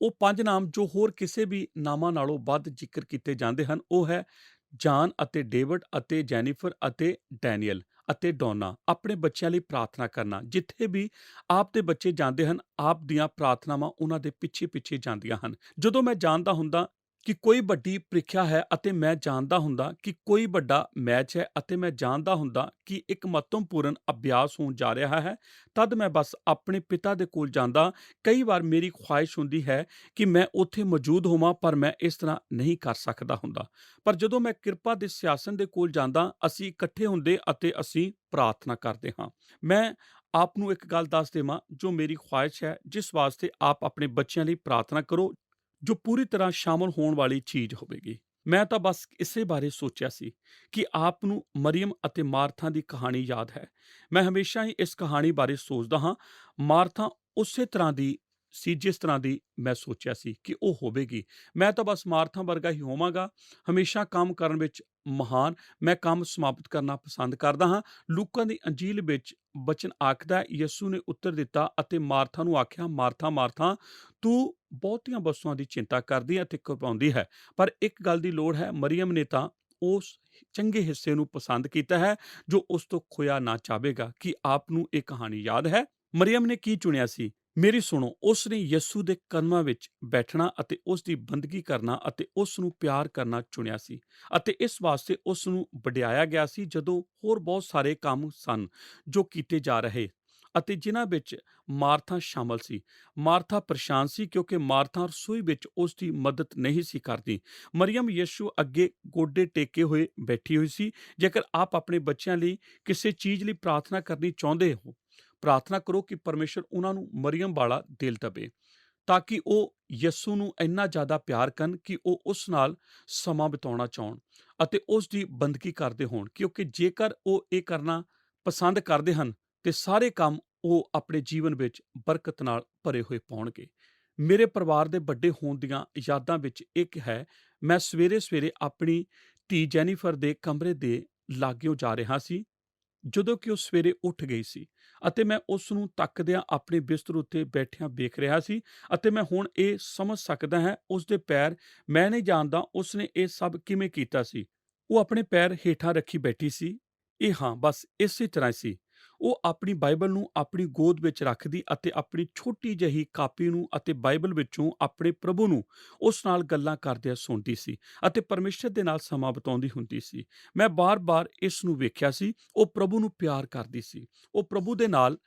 ਉਹ 5 ਨਾਮ ਜੋ ਹੋਰ ਕਿਸੇ ਵੀ ਨਾਮਾਂ ਨਾਲੋਂ ਵੱਧ ਜ਼ਿਕਰ ਕੀਤੇ ਜਾਂਦੇ ਹਨ, ਉਹ ਹੈ ਜਾਨ ਅਤੇ ਡੇਵਿਡ ਅਤੇ ਜੈਨੀਫਰ ਅਤੇ ਡੈਨੀਅਲ ਅਤੇ ਡੌਨਾ। ਆਪਣੇ ਬੱਚਿਆਂ ਲਈ ਪ੍ਰਾਰਥਨਾ ਕਰਨਾ। ਜਿੱਥੇ ਵੀ ਆਪ ਦੇ ਬੱਚੇ ਜਾਂਦੇ ਹਨ, ਆਪ ਦੀਆਂ ਪ੍ਰਾਰਥਨਾਵਾਂ ਉਹਨਾਂ ਦੇ ਪਿੱਛੇ-ਪਿੱਛੇ ਜਾਂਦੀਆਂ ਹਨ। ਜਦੋਂ ਮੈਂ ਜਾਣਦਾ ਹੁੰਦਾ ਕਿ ਕੋਈ ਵੱਡੀ ਪ੍ਰੀਖਿਆ ਹੈ ਅਤੇ ਮੈਂ ਜਾਣਦਾ ਹੁੰਦਾ ਕਿ ਕੋਈ ਵੱਡਾ ਮੈਚ ਹੈ ਅਤੇ ਮੈਂ ਜਾਣਦਾ ਹੁੰਦਾ ਕਿ ਇੱਕ ਮਹੱਤਵਪੂਰਨ ਅਭਿਆਸ ਹੋਣ ਜਾ ਰਿਹਾ ਹੈ, ਤਦ ਮੈਂ ਬਸ ਆਪਣੇ ਪਿਤਾ ਦੇ ਕੋਲ ਜਾਂਦਾ। ਕਈ ਵਾਰ ਮੇਰੀ ਖੁਆਇਸ਼ ਹੁੰਦੀ ਹੈ ਕਿ ਮੈਂ ਉੱਥੇ ਮੌਜੂਦ ਹੋਵਾਂ, ਪਰ ਮੈਂ ਇਸ ਤਰ੍ਹਾਂ ਨਹੀਂ ਕਰ ਸਕਦਾ ਹੁੰਦਾ। ਪਰ ਜਦੋਂ ਮੈਂ ਕਿਰਪਾ ਦੇ ਸਿਆਸਨ ਦੇ ਕੋਲ ਜਾਂਦਾ, ਅਸੀਂ ਇਕੱਠੇ ਹੁੰਦੇ ਅਤੇ ਅਸੀਂ ਪ੍ਰਾਰਥਨਾ ਕਰਦੇ ਹਾਂ। ਮੈਂ ਆਪ ਨੂੰ ਇੱਕ ਗੱਲ ਦੱਸ ਦੇਵਾਂ ਜੋ ਮੇਰੀ ਖੁਆਇਸ਼ ਹੈ, ਜਿਸ ਵਾਸਤੇ ਆਪ ਆਪਣੇ ਬੱਚਿਆਂ ਲਈ ਪ੍ਰਾਰਥਨਾ ਕਰੋ, ਜੋ ਪੂਰੀ ਤਰ੍ਹਾਂ ਸ਼ਾਮਲ ਹੋਣ ਵਾਲੀ ਚੀਜ਼ ਹੋਵੇਗੀ। ਮੈਂ ਤਾਂ ਬਸ ਇਸੇ ਬਾਰੇ ਸੋਚਿਆ ਸੀ ਕਿ ਆਪ ਨੂੰ ਮਰੀਅਮ ਅਤੇ ਮਾਰਥਾ ਦੀ ਕਹਾਣੀ ਯਾਦ ਹੈ। ਮੈਂ ਹਮੇਸ਼ਾ ਹੀ ਇਸ ਕਹਾਣੀ ਬਾਰੇ ਸੋਚਦਾ ਹਾਂ। ਮਾਰਥਾ ਉਸੇ ਤਰ੍ਹਾਂ ਦੀ ਸੀ ਜਿਸ ਤਰ੍ਹਾਂ ਦੀ ਮੈਂ ਸੋਚਿਆ ਸੀ ਕਿ ਉਹ ਹੋਵੇਗੀ। ਮੈਂ ਤਾਂ ਬਸ ਮਾਰਥਾ ਵਰਗਾ ਹੀ ਹੋਵਾਂਗਾ, ਹਮੇਸ਼ਾ ਕੰਮ ਕਰਨ ਵਿੱਚ ਮਹਾਨ। ਮੈਂ ਕੰਮ ਸਮਾਪਤ ਕਰਨਾ ਪਸੰਦ ਕਰਦਾ ਹਾਂ। ਲੂਕਾ ਦੀ ਅੰਜੀਲ ਵਿੱਚ ਬਚਨ ਆਖਦਾ ਹੈ, ਯਿਸੂ ਨੇ ਉੱਤਰ ਦਿੱਤਾ ਅਤੇ ਮਾਰਥਾ ਨੂੰ ਆਖਿਆ, ਮਾਰਥਾ ਮਾਰਥਾ, ਤੂੰ ਬਹੁਤੀਆਂ ਵਸਤੂਆਂ ਦੀ ਚਿੰਤਾ ਕਰਦੀ ਹੈ ਅਤੇ ਘਬਰਾਉਂਦੀ ਹੈ, ਪਰ ਇੱਕ ਗੱਲ ਦੀ ਲੋੜ ਹੈ। ਮਰੀਅਮ ਨੇ ਤਾਂ ਉਸ ਚੰਗੇ ਹਿੱਸੇ ਨੂੰ ਪਸੰਦ ਕੀਤਾ ਹੈ ਜੋ ਉਸ ਤੋਂ ਖੋਇਆ ਨਾ ਚਾਹੇਗਾ। ਕੀ ਆਪ ਨੂੰ ਇਹ ਕਹਾਣੀ ਯਾਦ ਹੈ? ਮਰੀਅਮ ਨੇ ਕੀ ਚੁਣਿਆ ਸੀ? ਮੇਰੀ ਸੁਣੋ, ਉਸ ਨੇ ਯਿਸੂ ਦੇ ਕਦਮਾਂ ਵਿੱਚ ਬੈਠਣਾ ਅਤੇ ਉਸ ਦੀ ਬੰਦਗੀ ਕਰਨਾ ਅਤੇ ਉਸ ਨੂੰ ਪਿਆਰ ਕਰਨਾ ਚੁਣਿਆ ਸੀ ਅਤੇ ਇਸ ਵਾਸਤੇ ਉਸ ਨੂੰ ਵਡਿਆਇਆ ਗਿਆ ਸੀ। ਜਦੋਂ ਹੋਰ ਬਹੁਤ ਸਾਰੇ ਕੰਮ ਸਨ ਜੋ ਕੀਤੇ ਜਾ ਰਹੇ ਅਤੇ ਜਿਨ੍ਹਾਂ ਵਿੱਚ ਮਾਰਥਾ ਸ਼ਾਮਲ ਸੀ। ਮਾਰਥਾ ਪਰੇਸ਼ਾਨ ਸੀ ਕਿਉਂਕਿ ਮਾਰਥਾ ਰਸੋਈ ਵਿੱਚ ਉਸ ਦੀ ਮਦਦ ਨਹੀਂ ਸੀ ਕਰਦੀ। ਮਰੀਅਮ ਯਿਸੂ ਅੱਗੇ ਗੋਡੇ ਟੇਕੇ ਹੋਏ ਬੈਠੀ ਹੋਈ ਸੀ। ਜੇਕਰ ਆਪ ਆਪਣੇ ਬੱਚਿਆਂ ਲਈ ਕਿਸੇ ਚੀਜ਼ ਲਈ ਪ੍ਰਾਰਥਨਾ ਕਰਨੀ ਚਾਹੁੰਦੇ ਹੋ, ਪ੍ਰਾਰਥਨਾ ਕਰੋ ਕਿ ਪਰਮੇਸ਼ਰ ਉਹਨਾਂ ਨੂੰ ਮਰੀਅਮ ਵਾਲਾ ਦਿਲ ਦੇਵੇ, ਤਾਂ ਕਿ ਉਹ ਯਿਸੂ ਨੂੰ ਇੰਨਾ ਜ਼ਿਆਦਾ ਪਿਆਰ ਕਰਨ ਕਿ ਉਹ ਉਸ ਨਾਲ ਸਮਾਂ ਬਿਤਾਉਣਾ ਚਾਹੁਣ ਅਤੇ ਉਸ ਦੀ ਬੰਦਗੀ ਕਰਦੇ ਹੋਣ। ਕਿਉਂਕਿ ਜੇਕਰ ਉਹ ਇਹ ਕਰਨਾ ਪਸੰਦ ਕਰਦੇ ਹਨ, ਤੇ ਸਾਰੇ ਕੰਮ ਉਹ ਆਪਣੇ ਜੀਵਨ ਵਿੱਚ ਬਰਕਤ ਨਾਲ ਭਰੇ ਹੋਏ ਪਾਉਣਗੇ। ਮੇਰੇ ਪਰਿਵਾਰ ਦੇ ਵੱਡੇ ਹੋਣ ਦੀਆਂ ਯਾਦਾਂ ਵਿੱਚ ਇੱਕ ਹੈ, ਮੈਂ ਸਵੇਰੇ-ਸਵੇਰੇ ਆਪਣੀ ਧੀ ਜੈਨੀਫਰ ਦੇ ਕਮਰੇ ਦੇ ਲਾਗਿਓਂ ਜਾ ਰਿਹਾ ਸੀ ਜਦੋਂ ਕਿ ਉਹ ਸਵੇਰੇ ਉੱਠ ਗਈ ਸੀ ਅਤੇ ਮੈਂ ਉਸ ਨੂੰ ਤੱਕਦਿਆਂ ਆਪਣੇ ਬਿਸਤਰ ਉੱਤੇ ਬੈਠਿਆਂ ਵੇਖ ਰਿਹਾ ਸੀ ਅਤੇ ਮੈਂ ਹੁਣ ਇਹ ਸਮਝ ਸਕਦਾ ਹਾਂ ਉਸ ਦੇ ਪੈਰ, ਮੈਂ ਨਹੀਂ ਜਾਣਦਾ ਉਸ ਨੇ ਇਹ ਸਭ ਕਿਵੇਂ ਕੀਤਾ ਸੀ। ਉਹ ਆਪਣੇ ਪੈਰ ਹੇਠਾਂ ਰੱਖੀ ਬੈਠੀ ਸੀ। ਇਹ ਹਾਂ, ਬਸ ਇਸੇ ਤਰ੍ਹਾਂ ਸੀ। ਉਹ ਆਪਣੀ ਬਾਈਬਲ ਨੂੰ ਆਪਣੀ ਗੋਦ ਵਿੱਚ ਰੱਖਦੀ ਅਤੇ ਆਪਣੀ ਛੋਟੀ ਜਿਹੀ ਕਾਪੀ ਨੂੰ ਅਤੇ ਬਾਈਬਲ ਵਿੱਚੋਂ ਆਪਣੇ ਪ੍ਰਭੂ ਨੂੰ ਉਸ ਨਾਲ ਗੱਲਾਂ ਕਰਦਿਆਂ ਸੁਣਦੀ ਸੀ ਅਤੇ ਪਰਮੇਸ਼ਰ ਦੇ ਨਾਲ ਸਮਾਂ ਬਿਤਾਉਂਦੀ ਹੁੰਦੀ ਸੀ। ਮੈਂ ਬਾਰ-ਬਾਰ ਇਸ ਨੂੰ ਵੇਖਿਆ ਸੀ। ਉਹ ਪ੍ਰਭੂ ਨੂੰ ਪਿਆਰ ਕਰਦੀ ਸੀ। ਉਹ ਪ੍ਰਭੂ ਦੇ ਨਾਲ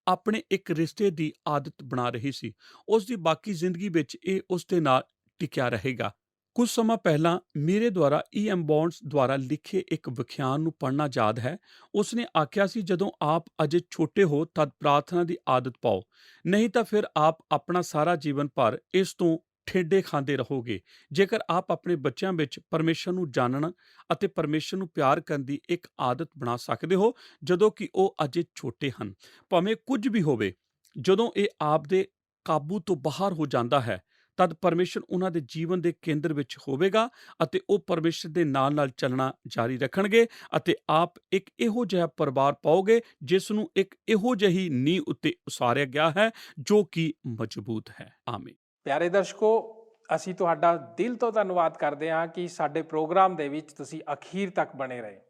ਆਪਣੇ ਇੱਕ ਰਿਸ਼ਤੇ ਦੀ ਆਦਤ ਬਣਾ ਰਹੀ ਸੀ। ਉਸ ਦੀ ਬਾਕੀ ਜ਼ਿੰਦਗੀ ਵਿੱਚ ਇਹ ਉਸ ਦੇ ਨਾਲ ਟਿਕਿਆ ਰਹੇਗਾ। ਕੁਝ ਸਮਾਂ ਪਹਿਲਾਂ ਮੇਰੇ ਦੁਆਰਾ E.M. ਬੌਂਡਸ ਦੁਆਰਾ ਲਿਖੇ ਇੱਕ ਵਿਖਿਆਨ ਨੂੰ ਪੜ੍ਹਨਾ ਯਾਦ ਹੈ। ਉਸ ਨੇ ਆਖਿਆ ਸੀ, ਜਦੋਂ ਆਪ ਅਜੇ ਛੋਟੇ ਹੋ ਤਦ ਪ੍ਰਾਰਥਨਾ ਦੀ ਆਦਤ ਪਾਓ, ਨਹੀਂ ਤਾਂ ਫਿਰ ਆਪ ਆਪਣਾ ਸਾਰਾ ਜੀਵਨ ਭਰ ਇਸ ਤੋਂ ਠੇਡੇ ਖਾਂਦੇ ਰਹੋਗੇ। ਜੇਕਰ ਆਪ ਆਪਣੇ ਬੱਚਿਆਂ ਵਿੱਚ ਪਰਮੇਸ਼ਰ ਨੂੰ ਜਾਣਨ ਅਤੇ ਪਰਮੇਸ਼ਰ ਨੂੰ ਪਿਆਰ ਕਰਨ ਦੀ ਇੱਕ ਆਦਤ ਬਣਾ ਸਕਦੇ ਹੋ ਜਦੋਂ ਕਿ ਉਹ ਅਜੇ ਛੋਟੇ ਹਨ, ਭਾਵੇਂ ਕੁਝ ਵੀ ਹੋਵੇ, ਜਦੋਂ ਇਹ ਆਪ ਦੇ ਕਾਬੂ ਤੋਂ ਬਾਹਰ ਹੋ ਜਾਂਦਾ ਹੈ, ਤਦ ਪਰਮੇਸ਼ਰ ਉਹਨਾਂ ਦੇ ਜੀਵਨ ਦੇ ਕੇਂਦਰ ਵਿੱਚ ਹੋਵੇਗਾ ਅਤੇ ਉਹ ਪਰਮੇਸ਼ਰ ਦੇ ਨਾਲ-ਨਾਲ ਚੱਲਣਾ ਜਾਰੀ ਰੱਖਣਗੇ ਅਤੇ ਆਪ ਇੱਕ ਇਹੋ ਜਿਹਾ ਪਰਿਵਾਰ ਪਾਓਗੇ ਜਿਸ ਨੂੰ ਇੱਕ ਇਹੋ ਜਿਹੀ ਨੀਂਹ ਉੱਤੇ ਉਸਾਰਿਆ ਗਿਆ ਹੈ ਜੋ ਕਿ ਮਜ਼ਬੂਤ ਹੈ। ਆਮੀਨ। ਪਿਆਰੇ ਦਰਸ਼ਕੋ, ਅਸੀਂ ਤੁਹਾਡਾ ਦਿਲ ਤੋਂ ਧੰਨਵਾਦ ਕਰਦੇ ਹਾਂ ਕਿ ਸਾਡੇ ਪ੍ਰੋਗਰਾਮ ਦੇ ਵਿੱਚ ਤੁਸੀਂ ਅਖੀਰ ਤੱਕ ਬਣੇ ਰਹੇ।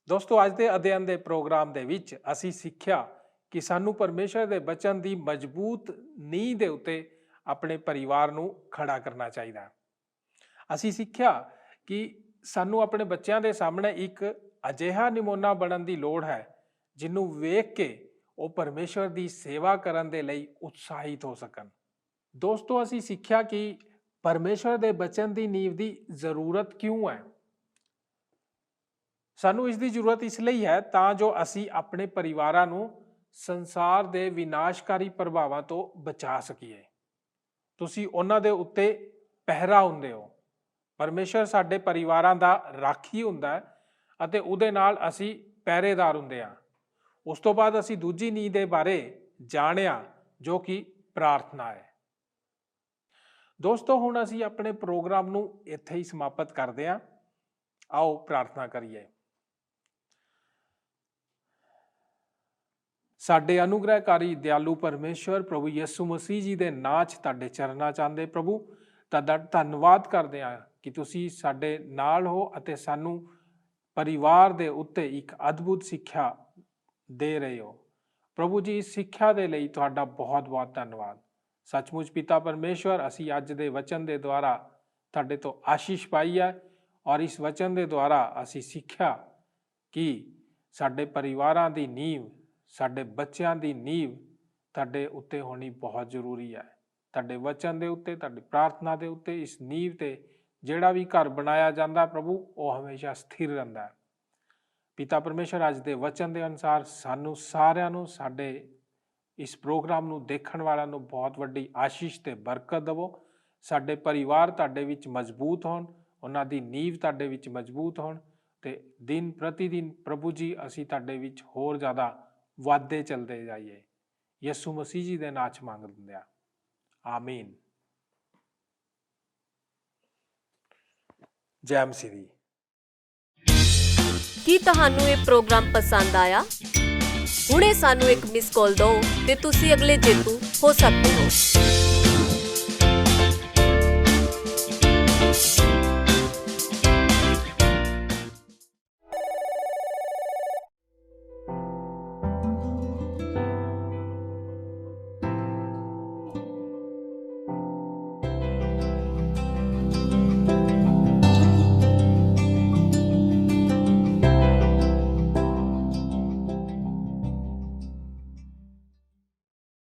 ਦੋਸਤੋ, ਅੱਜ ਦੇ ਅਧਿਐਨ ਦੇ ਪ੍ਰੋਗਰਾਮ ਦੇ ਵਿੱਚ ਅਸੀਂ ਸਿੱਖਿਆ ਕਿ ਸਾਨੂੰ ਪਰਮੇਸ਼ਰ ਦੇ ਬਚਨ ਦੀ ਮਜ਼ਬੂਤ ਨੀਂਹ ਦੇ ਉੱਤੇ ਆਪਣੇ ਪਰਿਵਾਰ ਨੂੰ ਖੜਾ ਕਰਨਾ ਚਾਹੀਦਾ। ਅਸੀਂ ਸਿੱਖਿਆ ਕਿ ਸਾਨੂੰ ਆਪਣੇ ਬੱਚਿਆਂ ਦੇ ਸਾਹਮਣੇ ਇੱਕ ਅਜਿਹਾ ਨਮੂਨਾ ਬਣਨ ਦੀ ਲੋੜ ਹੈ ਜਿਹਨੂੰ ਵੇਖ ਕੇ ਉਹ ਪਰਮੇਸ਼ਰ ਦੀ ਸੇਵਾ ਕਰਨ ਦੇ ਲਈ ਉਤਸ਼ਾਹਿਤ ਹੋ ਸਕਣ। ਦੋਸਤੋ, ਅਸੀਂ ਸਿੱਖਿਆ ਕਿ ਪਰਮੇਸ਼ਰ ਦੇ ਬਚਨ ਦੀ ਨੀਂਹ ਦੀ ਜ਼ਰੂਰਤ ਕਿਉਂ ਹੈ। ਸਾਨੂੰ ਇਸ ਦੀ ਜ਼ਰੂਰਤ ਇਸ ਲਈ ਹੈ ਤਾਂ ਜੋ ਅਸੀਂ ਆਪਣੇ ਪਰਿਵਾਰਾਂ ਨੂੰ ਸੰਸਾਰ ਦੇ ਵਿਨਾਸ਼ਕਾਰੀ ਪ੍ਰਭਾਵਾਂ ਤੋਂ ਬਚਾ ਸਕੀਏ। ਤੁਸੀਂ ਉਹਨਾਂ ਦੇ ਉੱਤੇ ਪਹਿਰਾ ਹੁੰਦੇ ਹੋ। ਪਰਮੇਸ਼ਰ ਸਾਡੇ ਪਰਿਵਾਰਾਂ ਦਾ ਰਾਖੀ ਹੁੰਦਾ ਹੈ ਅਤੇ ਉਹਦੇ ਨਾਲ ਅਸੀਂ ਪਹਿਰੇਦਾਰ ਹੁੰਦੇ ਹਾਂ। ਉਸ ਤੋਂ ਬਾਅਦ ਅਸੀਂ ਦੂਜੀ ਨੀਂਹ ਦੇ ਬਾਰੇ ਜਾਣਿਆ ਜੋ ਕਿ ਪ੍ਰਾਰਥਨਾ ਹੈ। ਦੋਸਤੋ, ਹੁਣ ਅਸੀਂ ਆਪਣੇ ਪ੍ਰੋਗਰਾਮ ਨੂੰ ਇੱਥੇ ਹੀ ਸਮਾਪਤ ਕਰਦੇ ਹਾਂ। ਆਓ ਪ੍ਰਾਰਥਨਾ ਕਰੀਏ। ਸਾਡੇ ਅਨੁਗ੍ਰਹਕਾਰੀ ਦਿਆਲੂ ਪਰਮੇਸ਼ਰ ਪ੍ਰਭੂ ਯਿਸੂ ਮਸੀਹ ਜੀ ਦੇ ਨਾਂ 'ਚ ਤੁਹਾਡੇ ਚਰਨਾਂ 'ਚ ਆਉਂਦੇ ਪ੍ਰਭੂ, ਤੁਹਾਡਾ ਧੰਨਵਾਦ ਕਰਦੇ ਹਾਂ ਕਿ ਤੁਸੀਂ ਸਾਡੇ ਨਾਲ ਹੋ ਅਤੇ ਸਾਨੂੰ ਪਰਿਵਾਰ ਦੇ ਉੱਤੇ ਇੱਕ ਅਦਭੁਤ ਸਿੱਖਿਆ ਦੇ ਰਹੇ ਹੋ। ਪ੍ਰਭੂ ਜੀ, ਇਸ ਸਿੱਖਿਆ ਦੇ ਲਈ ਤੁਹਾਡਾ ਬਹੁਤ ਬਹੁਤ ਧੰਨਵਾਦ। ਸੱਚਮੁੱਚ ਪਿਤਾ ਪਰਮੇਸ਼ਵਰ, ਅਸੀਂ ਅੱਜ ਦੇ ਵਚਨ ਦੇ ਦੁਆਰਾ ਤੁਹਾਡੇ ਤੋਂ ਆਸ਼ੀਸ਼ ਪਾਈ ਹੈ ਔਰ ਇਸ ਵਚਨ ਦੇ ਦੁਆਰਾ ਅਸੀਂ ਸਿੱਖਿਆ ਕਿ ਸਾਡੇ ਪਰਿਵਾਰਾਂ ਦੀ ਨੀਂਹ, ਸਾਡੇ ਬੱਚਿਆਂ ਦੀ ਨੀਂਹ ਤੁਹਾਡੇ ਉੱਤੇ ਹੋਣੀ ਬਹੁਤ ਜ਼ਰੂਰੀ ਹੈ। ਤੁਹਾਡੇ ਵਚਨ ਦੇ ਉੱਤੇ, ਤੁਹਾਡੀ ਪ੍ਰਾਰਥਨਾ ਦੇ ਉੱਤੇ, ਇਸ ਨੀਂਹ 'ਤੇ ਜਿਹੜਾ ਵੀ ਘਰ ਬਣਾਇਆ ਜਾਂਦਾ ਪ੍ਰਭੂ, ਉਹ ਹਮੇਸ਼ਾ ਸਥਿਰ ਰਹਿੰਦਾ ਹੈ। ਪਿਤਾ ਪਰਮੇਸ਼ਰ, ਅੱਜ ਦੇ ਵਚਨ ਦੇ ਅਨੁਸਾਰ ਸਾਨੂੰ ਸਾਰਿਆਂ ਨੂੰ, ਸਾਡੇ ਇਸ ਪ੍ਰੋਗਰਾਮ ਨੂੰ ਦੇਖਣ ਵਾਲਿਆਂ ਨੂੰ ਬਹੁਤ ਵੱਡੀ ਆਸ਼ੀਸ਼ ਤੇ ਬਰਕਤ ਦੇਵੋ। ਸਾਡੇ ਪਰਿਵਾਰ ਤੁਹਾਡੇ ਵਿੱਚ ਮਜ਼ਬੂਤ ਹੋਣ, ਉਹਨਾਂ ਦੀ ਨੀਂਹ ਤੁਹਾਡੇ ਵਿੱਚ ਮਜ਼ਬੂਤ ਹੋਣ ਅਤੇ ਦਿਨ ਪ੍ਰਤੀ ਦਿਨ ਪ੍ਰਭੂ ਜੀ ਅਸੀਂ ਤੁਹਾਡੇ ਵਿੱਚ ਹੋਰ ਜ਼ਿਆਦਾ ਵਾਧੇ ਚਲਦੇ ਜਾਈਏ। ਯਿਸੂ ਮਸੀਹ ਜੀ ਦੇ ਨਾਂ 'ਚ ਮੰਗ ਲੈਂਦੇ ਹਾਂ, ਆਮੀਨ। ਜੈ ਮਸੀਹ ਦੀ। ਕੀ ਤੁਹਾਨੂੰ ਇਹ ਪ੍ਰੋਗਰਾਮ ਪਸੰਦ ਆਇਆ? ਹੁਣੇ ਸਾਨੂੰ ਇੱਕ ਮਿਸ ਕਾਲ ਦਿਓ ਤੇ ਤੁਸੀਂ ਅਗਲੇ ਜੇਤੂ ਹੋ ਸਕਦੇ ਹੋ।